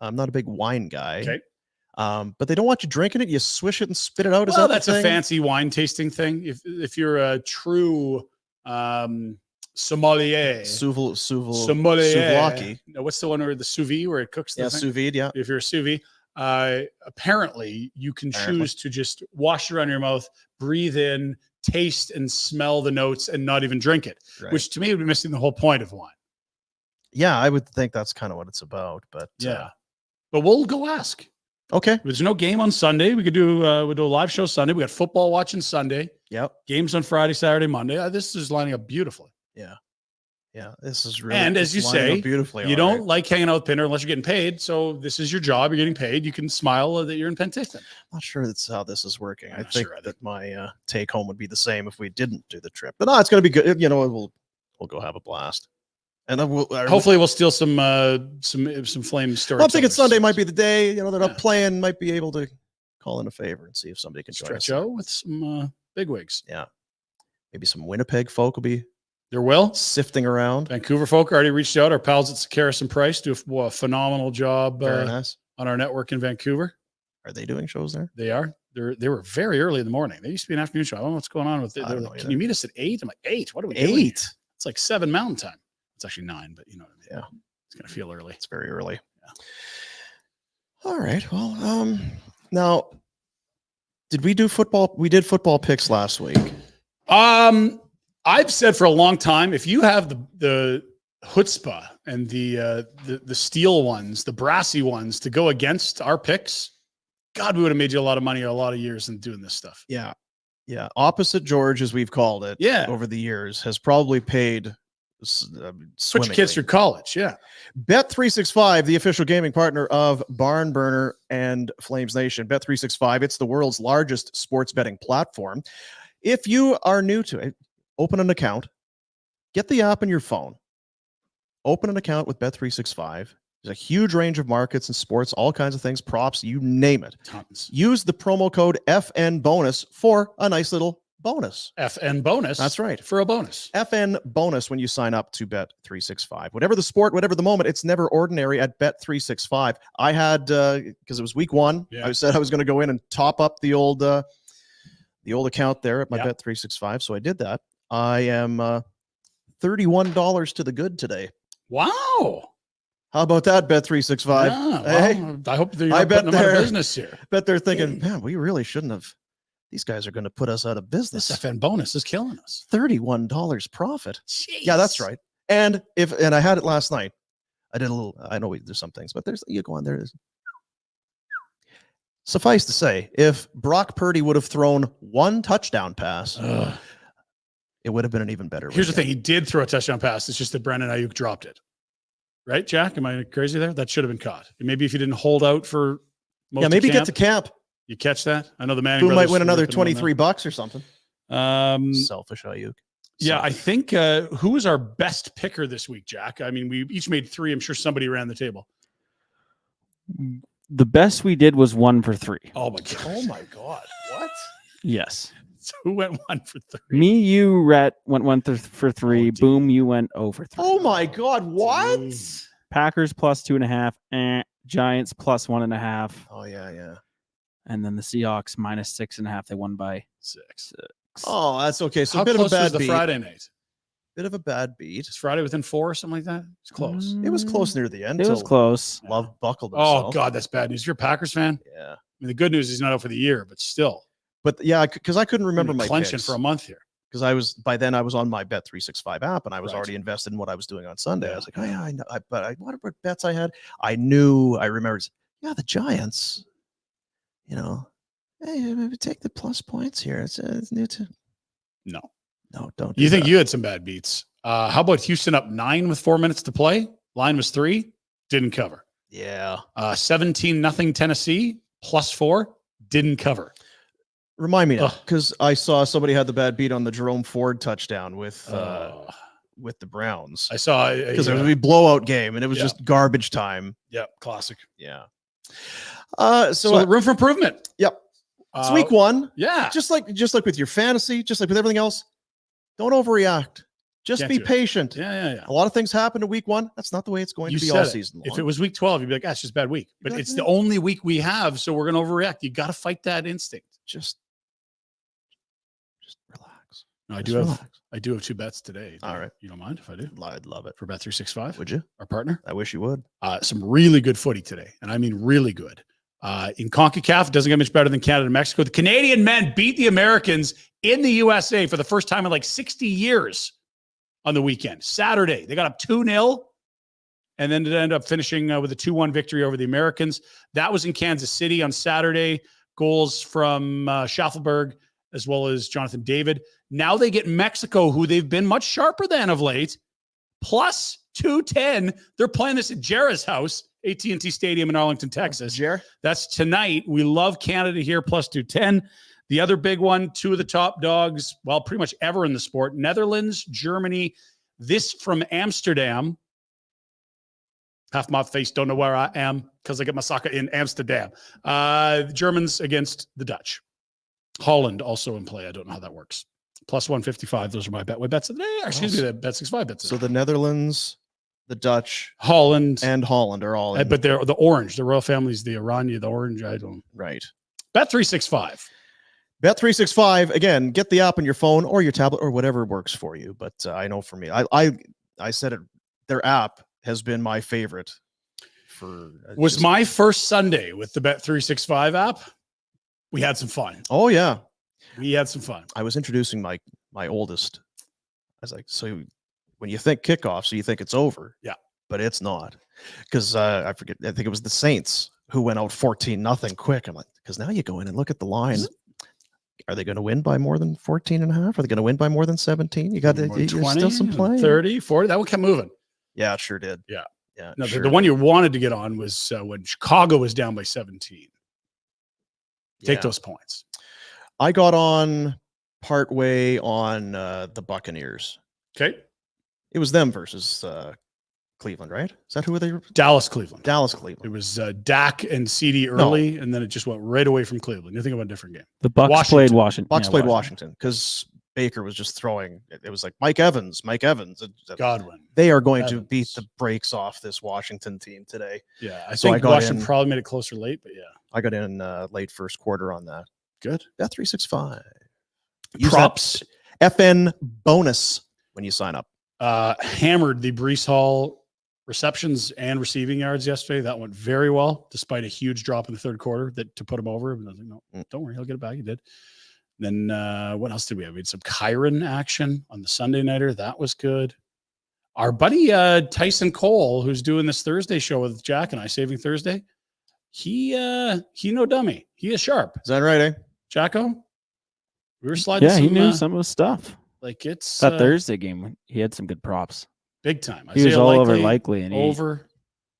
I'm not a big wine guy. Okay. But they don't want you drinking it. You swish it and spit it out. Well, that's a fancy wine tasting thing. If you're a true sommelier. Souvlaki. No, what's the one where the sous vide where it cooks the thing? Sous vide, yeah. If you're a sous vide, apparently you can choose to just wash it around your mouth, breathe in, taste and smell the notes and not even drink it, which to me would be missing the whole point of wine. Yeah, I would think that's kind of what it's about, but but we'll go ask. Okay. There's no game on Sunday. We could do we'll do a live show Sunday. We got football watching Sunday. Yep. Games on Friday, Saturday, Monday. This is lining up beautifully. Yeah. Yeah. This is really, and as you say, beautifully. You don't like hanging out with Pinder unless you're getting paid. So this is your job. You're getting paid. You can smile that you're in Penticton. I'm not sure that's how this is working. I think that my take home would be the same if we didn't do the trip. But no, it's going to be good. We'll go have a blast. And then hopefully we'll steal some Flames stories. I'm thinking Sunday might be the day. They're not playing. Might be able to call in a favor and see if somebody can join us. With some bigwigs. Yeah, maybe some Winnipeg folk will be. There will sifting around. Vancouver folk already reached out. Our pals at Sakaris and Price do a phenomenal job on our network in Vancouver. Are they doing shows there? They are. They were very early in the morning. They used to be an afternoon show. I don't know what's going on with it. Like, can you meet us at 8? I'm like, 8? What are we doing? 8? It's like 7 Mountain Time. It's actually 9, but you know what I mean. Yeah. It's going to feel early. It's very early. Yeah. All right. Well, now, did we do football? We did football picks last week. I've said for a long time, if you have the chutzpah and the steel ones, the brassy ones to go against our picks, God, we would have made you a lot of money a lot of years in doing this stuff. Yeah. Yeah. Opposite George, as we've called it over the years, has probably paid put your kids through college. Yeah. Bet365, the official gaming partner of Barn Burner and Flames Nation. Bet365, it's the world's largest sports betting platform. If you are new to it, open an account, get the app on your phone, open an account with Bet365. There's a huge range of markets and sports, all kinds of things, props, you name it. Tons. Use the promo code FN bonus for a nice little bonus. FN bonus. That's right. For a bonus. FN bonus when you sign up to Bet365. Whatever the sport, whatever the moment, it's never ordinary at Bet365. I had, because it was week 1, I said I was going to go in and top up the old account there at my Bet365. So I did that. I am $31 to the good today. Wow. How about that, Bet365? Yeah, well, I hope they're not putting them out of business here. Bet they're thinking, man, we really shouldn't have. These guys are going to put us out of business. This FN bonus is killing us. $31 profit. Jeez. Yeah, that's right. And I had it last night. I did a little. I know there's some things, but you go on there. Suffice to say, if Brock Purdy would have thrown one touchdown pass, it would have been an even better. Here's the thing: he did throw a touchdown pass. It's just that Brandon Ayuk dropped it. Right, Jack? Am I crazy there? That should have been caught. Maybe if you didn't hold out for most maybe of camp, get to camp. You catch that? I know the Manning Who might brothers win another ripping him on $23 or something. that. Selfish Ayuk. Yeah, I think who was our best picker this week, Jack? I mean, we each made 3. I'm sure somebody ran the table. The best we did was 1 for 3. Oh my god! Oh my god! What? Yes. So who went 1 for 3? Me, you, Rhett went 1 for 3. Oh, Boom, you went 0 for 3. Oh my god! What? Packers plus 2.5. Giants plus 1.5. Oh yeah. And then the Seahawks minus 6.5. They won by 6. Oh, that's okay. So How a bit close of a bad was the beat. Friday night? Bit of a bad beat. Is Friday within 4 or something like that? It's close. It was close near the end. It was till close. Love buckled himself. Oh god, that's bad news. If you're a Packers fan, Yeah. I mean, the good news is he's not out for the year, but still, But yeah, because I couldn't remember my clenching picks. for a month here. Because by then I was on my Bet365 app and I was Right. already invested in what I was doing on Sunday. Yeah. I was like, oh yeah, I know. What bets I had? I remembered. Yeah, the Giants. Hey, maybe take the plus points here. It's new to. No, don't. You think you had some bad beats? How about Houston up 9 with 4 minutes to play? Line was 3, didn't cover. Yeah. 17-0 Tennessee plus 4, didn't cover. Remind me now, because I saw somebody had the bad beat on the Jerome Ford touchdown with the Browns. I saw because it was a blowout game and it was just garbage time. Yeah, classic. Yeah. So room for improvement. Yep. It's week 1. Yeah. Just like with your fantasy, just like with everything else, don't overreact. Just Can't be do it. patient. Yeah. A lot of things happen in week 1. That's not the way it's going to be said all it. season long. If it was week 12, you'd be like, that's just a bad week. But it's the only week we have, so we're going to overreact. You got to fight that instinct. Just relax. No, I do have 2 bets today. All right. You don't mind if I do? I'd love it. For Bet365. Would you? Our partner? I wish you would. Some really good footy today. And I mean really good. In CONCACAF, it doesn't get much better than Canada and Mexico. The Canadian men beat the Americans in the USA for the first time in like 60 years on the weekend. Saturday, they got up 2-0 and then it ended up finishing with a 2-1 victory over the Americans. That was in Kansas City on Saturday. Goals from Schaffelberg as well as Jonathan David. Now they get Mexico, who they've been much sharper than of late, plus 210. They're playing this at Jera's house, AT&T Stadium in Arlington, Texas. That's tonight. We love Canada here, plus 210. The other big one, 2 of the top dogs, well, pretty much ever in the sport, Netherlands, Germany. This from Amsterdam. Half my face, don't know where I am because I get my soccer in Amsterdam. The Germans against the Dutch. Holland also in play. I don't know how that works. Plus 155. Those are my bets today. Excuse me, the Bet65 bets. So the Netherlands, the Dutch, Holland are all in. But they're the orange. The royal family's the Irania, the orange. I don't. Right. Bet365. Bet365. Again, get the app on your phone or your tablet or whatever works for you. But I know for me, I said it. Their app has been my favorite. Was my first Sunday with the Bet365 app. We had some fun. Oh yeah, we had some fun. I was introducing my oldest. I was like, so when you think kickoff, so you think it's over. Yeah, but it's not, because I forget. I think it was the Saints who went out 14-0 quick. I'm like, because now you go in and look at the line. Are they going to win by more than 14.5? Are they going to win by more than 17? You got 20, still some play. 30, 40. That one kept moving. Yeah, it sure did. Yeah. No, the one you wanted to get on was when Chicago was down by 17. Take those points. I got on partway on the Buccaneers. Okay. It was them versus Cleveland, right? Is that who they were? Dallas, Cleveland. It was Dak and CD early, and then it just went right away from Cleveland. You think about a different game. The Bucs played Washington. Bucs played Washington because Baker was just throwing. It was like Mike Evans. Godwin. They are going to beat the brakes off this Washington team today. Yeah, I think Washington probably made it closer late, but yeah. I got in late first quarter on that. Good. Bet365. Props. FN bonus when you sign up. Hammered the Breece Hall receptions and receiving yards yesterday. That went very well, despite a huge drop in the third quarter to put him over. And I was like, no, don't worry, he'll get it back. He did. Then what else did we have? We had some Kyron action on the Sunday nighter. That was good. Our buddy Tyson Cole, who's doing this Thursday show with Jack and I, Saving Thursday, he no dummy. He is sharp. Is that right, eh? Jacko? We were sliding Yeah, some, he knew some of his stuff. Like it's That Thursday game, he had some good props. big time. He was Isaiah all Likely, over Likely and over.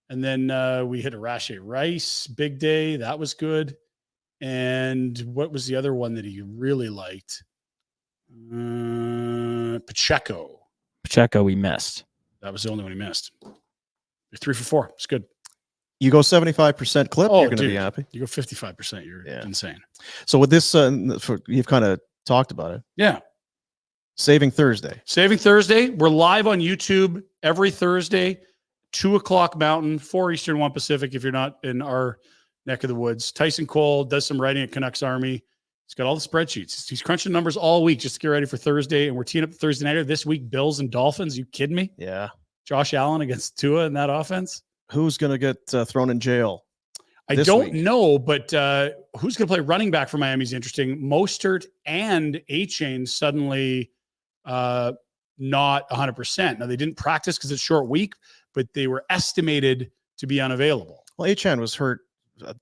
And then we hit a Rache Rice big day. That was good. And what was the other one that he really liked? Pacheco. Pacheco, we missed. That was the only one he missed. You're 3 for 4. It's good. You go 75% clip, you're going to be happy. You go 55%. You're insane. So with this, you've kind of talked about it. Yeah. Saving Thursday. Saving Thursday. We're live on YouTube every Thursday, 2:00 Mountain, 4 Eastern, 1 Pacific. If you're not in our neck of the woods, Tyson Cole does some writing at Canucks Army. He's got all the spreadsheets. He's crunching numbers all week just to get ready for Thursday. And we're teeing up Thursday nighter this week. Bills and Dolphins. You kidding me? Yeah. Josh Allen against Tua in that offense. Who's going to get thrown in jail? I don't know, but who's going to play running back for Miami is interesting. Mostert and A-Chain suddenly not 100%. Now, they didn't practice because it's short week, but they were estimated to be unavailable. Well, A-Chan was hurt a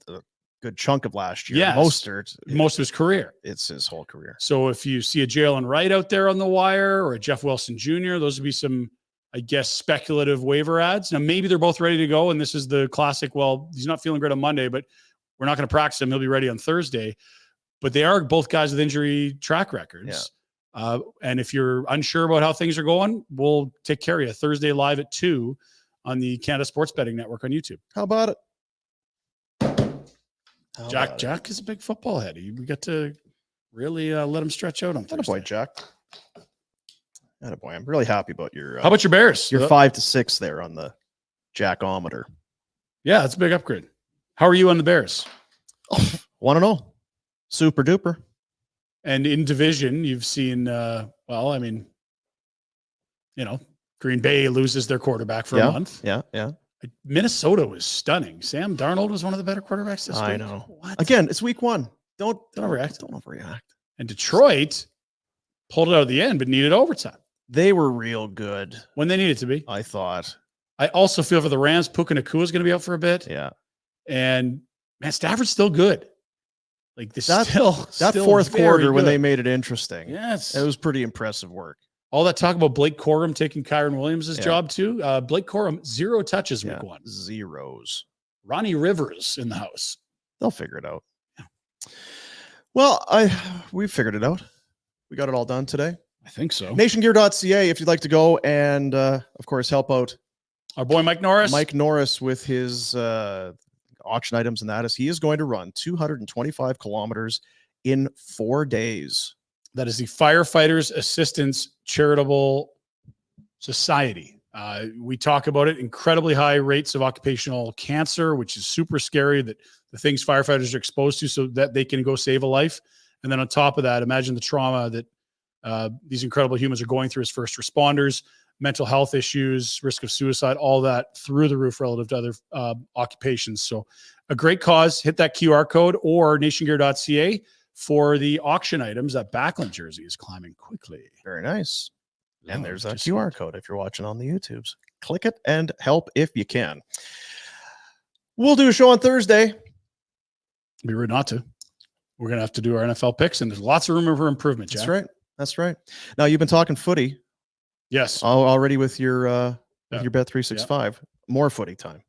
good chunk of last year. Yes. Mostert, most of his career. It's his whole career. So if you see a Jalen Wright out there on the wire or a Jeff Wilson Jr., those would be some, I guess, speculative waiver ads. Now, maybe they're both ready to go, and this is the classic, well, he's not feeling great on Monday, but we're not going to practice him. He'll be ready on Thursday. But they are both guys with injury track records. Yeah. And if you're unsure about how things are going, we'll take care of you Thursday live at 2 on the Canada Sports Betting Network on YouTube. How about it? Jack is a big football head. We got to really let him stretch out on Thursday. Attaboy, Jack. Attaboy. I'm really happy about your. How about your Bears? You're 5 to 6 there on the Jackometer. Yeah, that's a big upgrade. How are you on the Bears? 1-0. Super duper. And in division, you've seen, Green Bay loses their quarterback for a month. Yeah. Minnesota was stunning. Sam Darnold was one of the better quarterbacks this week. I know. What? Again, it's week 1. Don't overreact. Don't overreact. And Detroit pulled it out at the end, but needed overtime. They were real good when they needed to be. I thought. I also feel for the Rams. Puka Nacua is going to be out for a bit. Yeah. And man, Stafford's still good. Like that fourth quarter when they made it interesting. Yes. It was pretty impressive work. All that talk about Blake Corum taking Kyron Williams' job too. Blake Corum, 0 touches week 1. Zeros. Ronnie Rivers in the house. They'll figure it out. Yeah. Well, we figured it out. We got it all done today. I think so. Nationgear.ca if you'd like to go and, of course, help out our boy Mike Norris. Mike Norris with his auction items and that is he is going to run 225 kilometers in 4 days. That is the Firefighters Assistance Charitable Society. We talk about it, incredibly high rates of occupational cancer, which is super scary, that the things firefighters are exposed to so that they can go save a life. And then on top of that, imagine the trauma that these incredible humans are going through as first responders, mental health issues, risk of suicide, all that through the roof relative to other occupations. So a great cause. Hit that QR code or nationgear.ca for the auction items. That Backlund jersey is climbing quickly. Very nice. And there's a QR code if you're watching on the YouTubes. Click it and help if you can. We'll do a show on Thursday. Be rude not to. We're going to have to do our NFL picks, and there's lots of room for improvement, Jack. That's right. Now, you've been talking footy. Yes. Already with your Bet365. Yeah. More footy time.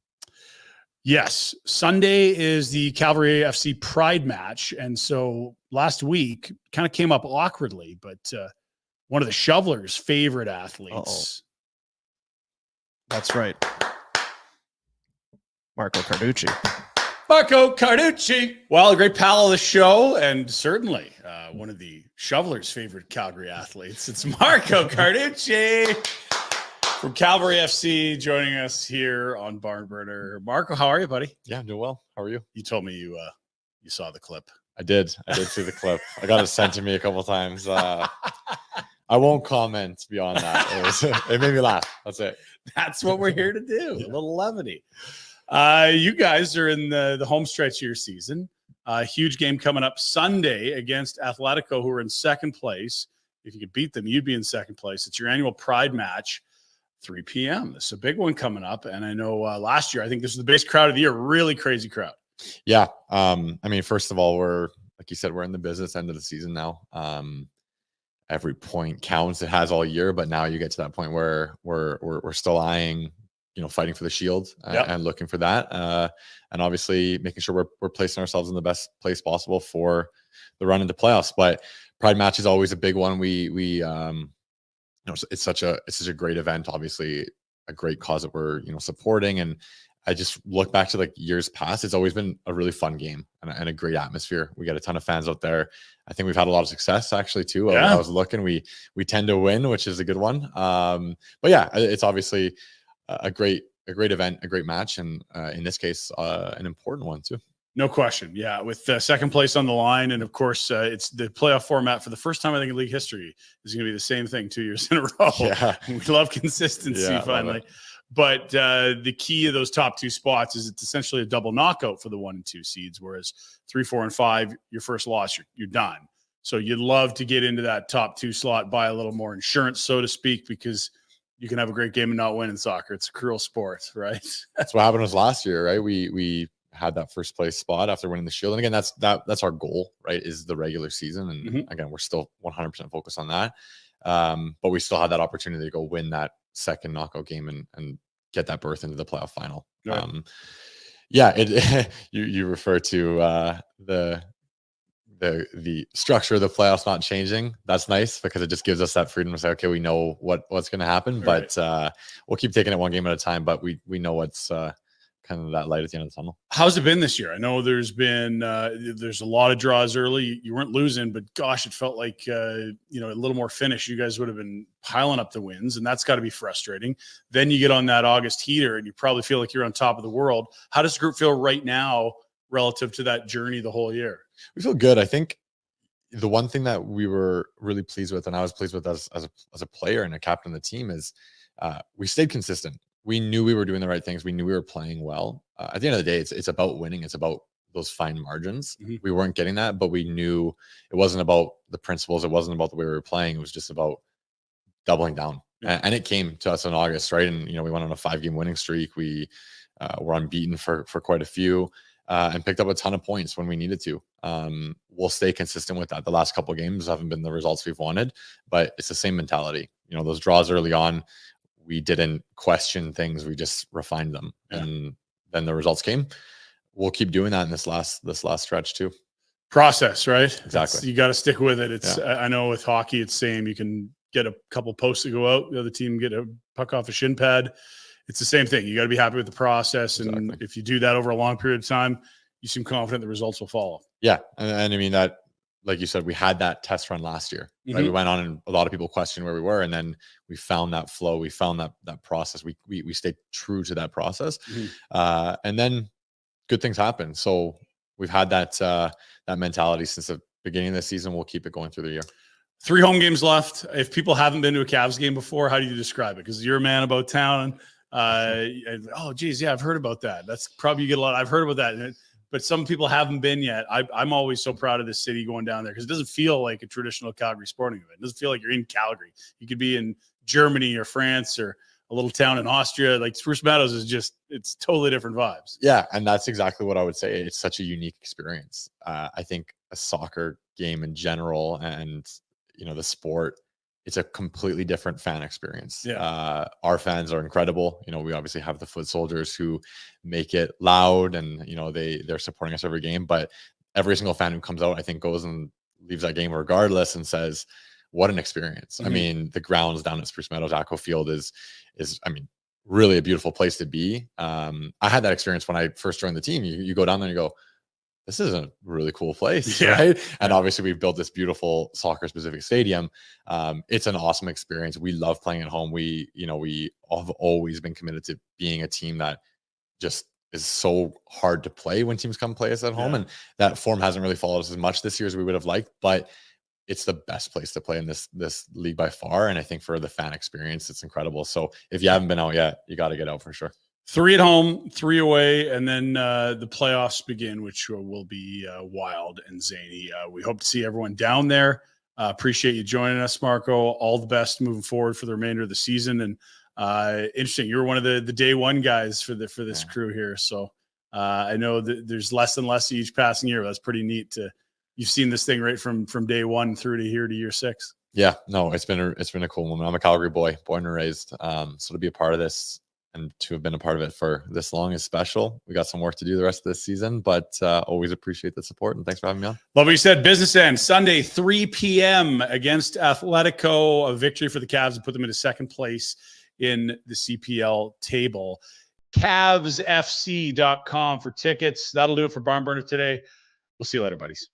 Yes. Sunday is the Calgary FC Pride match. And so last week kind of came up awkwardly, but one of the Shovelers' favorite athletes. That's right. Marco Carducci. Well, a great pal of the show, and certainly one of the Shovelers' favorite Calgary athletes. It's Marco Carducci from Calgary FC joining us here on Barn Burner. Marco, how are you, buddy? Yeah, I'm doing well. How are you? You told me you saw the clip. I did see the clip. I got it sent to me a couple of times. I won't comment beyond that. It made me laugh. That's it. That's what we're here to do. A little levity. You guys are in the home stretch of your season. Huge game coming up Sunday against Atletico, who are in second place. If you could beat them, you'd be in second place. It's your annual Pride match. 3 p.m. This is a big one coming up. And I know last year, I think this was the biggest crowd of the year, really crazy crowd. Yeah. I mean, first of all, like you said, we're in the business end of the season now. Every point counts. It has all year, but now you get to that point where we're still eyeing, fighting for the shield and looking for that. And obviously making sure we're placing ourselves in the best place possible for the run into playoffs. But Pride match is always a big one. It's such a great event, obviously a great cause that we're, supporting. And I just look back to like years past. It's always been a really fun game and a great atmosphere. We got a ton of fans out there. I think we've had a lot of success actually too. Yeah. I was looking, we tend to win, which is a good one. But yeah, it's obviously a great event, a great match. And in this case, an important one too. No question. Yeah. With second place on the line. And of course, it's the playoff format for the first time, I think, in league history is going to be the same thing 2 years in a row. Yeah. We love consistency finally. But the key of those top 2 spots is it's essentially a double knockout for the 1 and 2 seeds, whereas 3, 4, and 5, your first loss, you're done. So you'd love to get into that top 2 slot, buy a little more insurance, so to speak, because you can have a great game and not win in soccer. It's a cruel sport, right? That's what happened was last year, right? We had that first place spot after winning the Shield. And again, that's our goal, right? Is the regular season. And again, we're still 100% focused on that. But we still had that opportunity to go win that second knockout game and get that berth into the playoff final. Right. You refer to the structure of the playoffs not changing. That's nice because it just gives us that freedom to say, okay, we know what's going to happen, right. But we'll keep taking it one game at a time. But we know what's kind of that light at the end of the tunnel. How's it been this year? I know there's been there's a lot of draws early. You weren't losing, but gosh, it felt like a little more finish. You guys would have been piling up the wins, and that's got to be frustrating. Then you get on that August heater, and you probably feel like you're on top of the world. How does the group feel right now relative to that journey the whole year? We feel good. I think the one thing that we were really pleased with, and I was pleased with as a player and a captain of the team, is we stayed consistent. We knew we were doing the right things. We knew we were playing well. At the end of the day, it's about winning. It's about those fine margins. Mm-hmm. We weren't getting that, but we knew it wasn't about the principles. It wasn't about the way we were playing. It was just about doubling down. Yeah. And it came to us in August, right? And, we went on a 5-game winning streak. We were unbeaten for quite a few and picked up a ton of points when we needed to. We'll stay consistent with that. The last couple of games haven't been the results we've wanted, but it's the same mentality. Those draws early on, we didn't question things. We just refined them. Yeah. And then the results came. We'll keep doing that in this last stretch too. Process, right? Exactly. You got to stick with it. I know with hockey, it's same. You can get a couple posts to go out. The other team get a puck off a shin pad. It's the same thing. You got to be happy with the process. Exactly. And if you do that over a long period of time, you seem confident the results will follow. Yeah. And I mean that, like you said, we had that test run last year. Right? We went on and a lot of people questioned where we were. And then we found that flow. We found that process. We stayed true to that process. And then good things happen. So we've had that mentality since the beginning of the season. We'll keep it going through the year. 3 home games left. If people haven't been to a Cavs game before, how do you describe it? Because you're a man about town. Oh, geez. Yeah, I've heard about that. That's probably you get a lot. I've heard about that. But some people haven't been yet. I'm always so proud of this city going down there because it doesn't feel like a traditional Calgary sporting event. It doesn't feel like you're in Calgary. You could be in Germany or France or a little town in Austria. Like Spruce Meadows is it's totally different vibes. Yeah, and that's exactly what I would say. It's such a unique experience. I think a soccer game in general and, the sport, it's a completely different fan experience. Yeah. Our fans are incredible. We obviously have the foot soldiers who make it loud and, they're supporting us every game, but every single fan who comes out, I think goes and leaves that game regardless and says, what an experience. I mean, the grounds down at Spruce Meadows Aqua Field is really a beautiful place to be. I had that experience when I first joined the team. You go down there and you go, this is a really cool place, right? And obviously we've built this beautiful soccer specific stadium. It's an awesome experience. We love playing at home. We have always been committed to being a team that just is so hard to play when teams come play us at home. And that form hasn't really followed us as much this year as we would have liked, but it's the best place to play in this league by far. And I think for the fan experience, it's incredible. So if you haven't been out yet, you got to get out for sure. 3 at home, 3 away, and then the playoffs begin, which will be wild and zany. We hope to see everyone down there. Appreciate you joining us, Marco. All the best moving forward for the remainder of the season. And Interesting. You were one of the day one guys for this crew here. So I know that there's less and less each passing year. That's pretty neat. You've seen this thing right from day one through to here to year 6. Yeah, no, it's been a cool moment. I'm a Calgary boy, born and raised. So to be a part of this and to have been a part of it for this long is special. We got some work to do the rest of this season, but always appreciate the support, and thanks for having me on. Love what you said. Business end Sunday, 3 p.m. against Atletico. A victory for the Cavs and put them into second place in the CPL table. CavsFC.com for tickets. That'll do it for Barn Burner today. We'll see you later, buddies.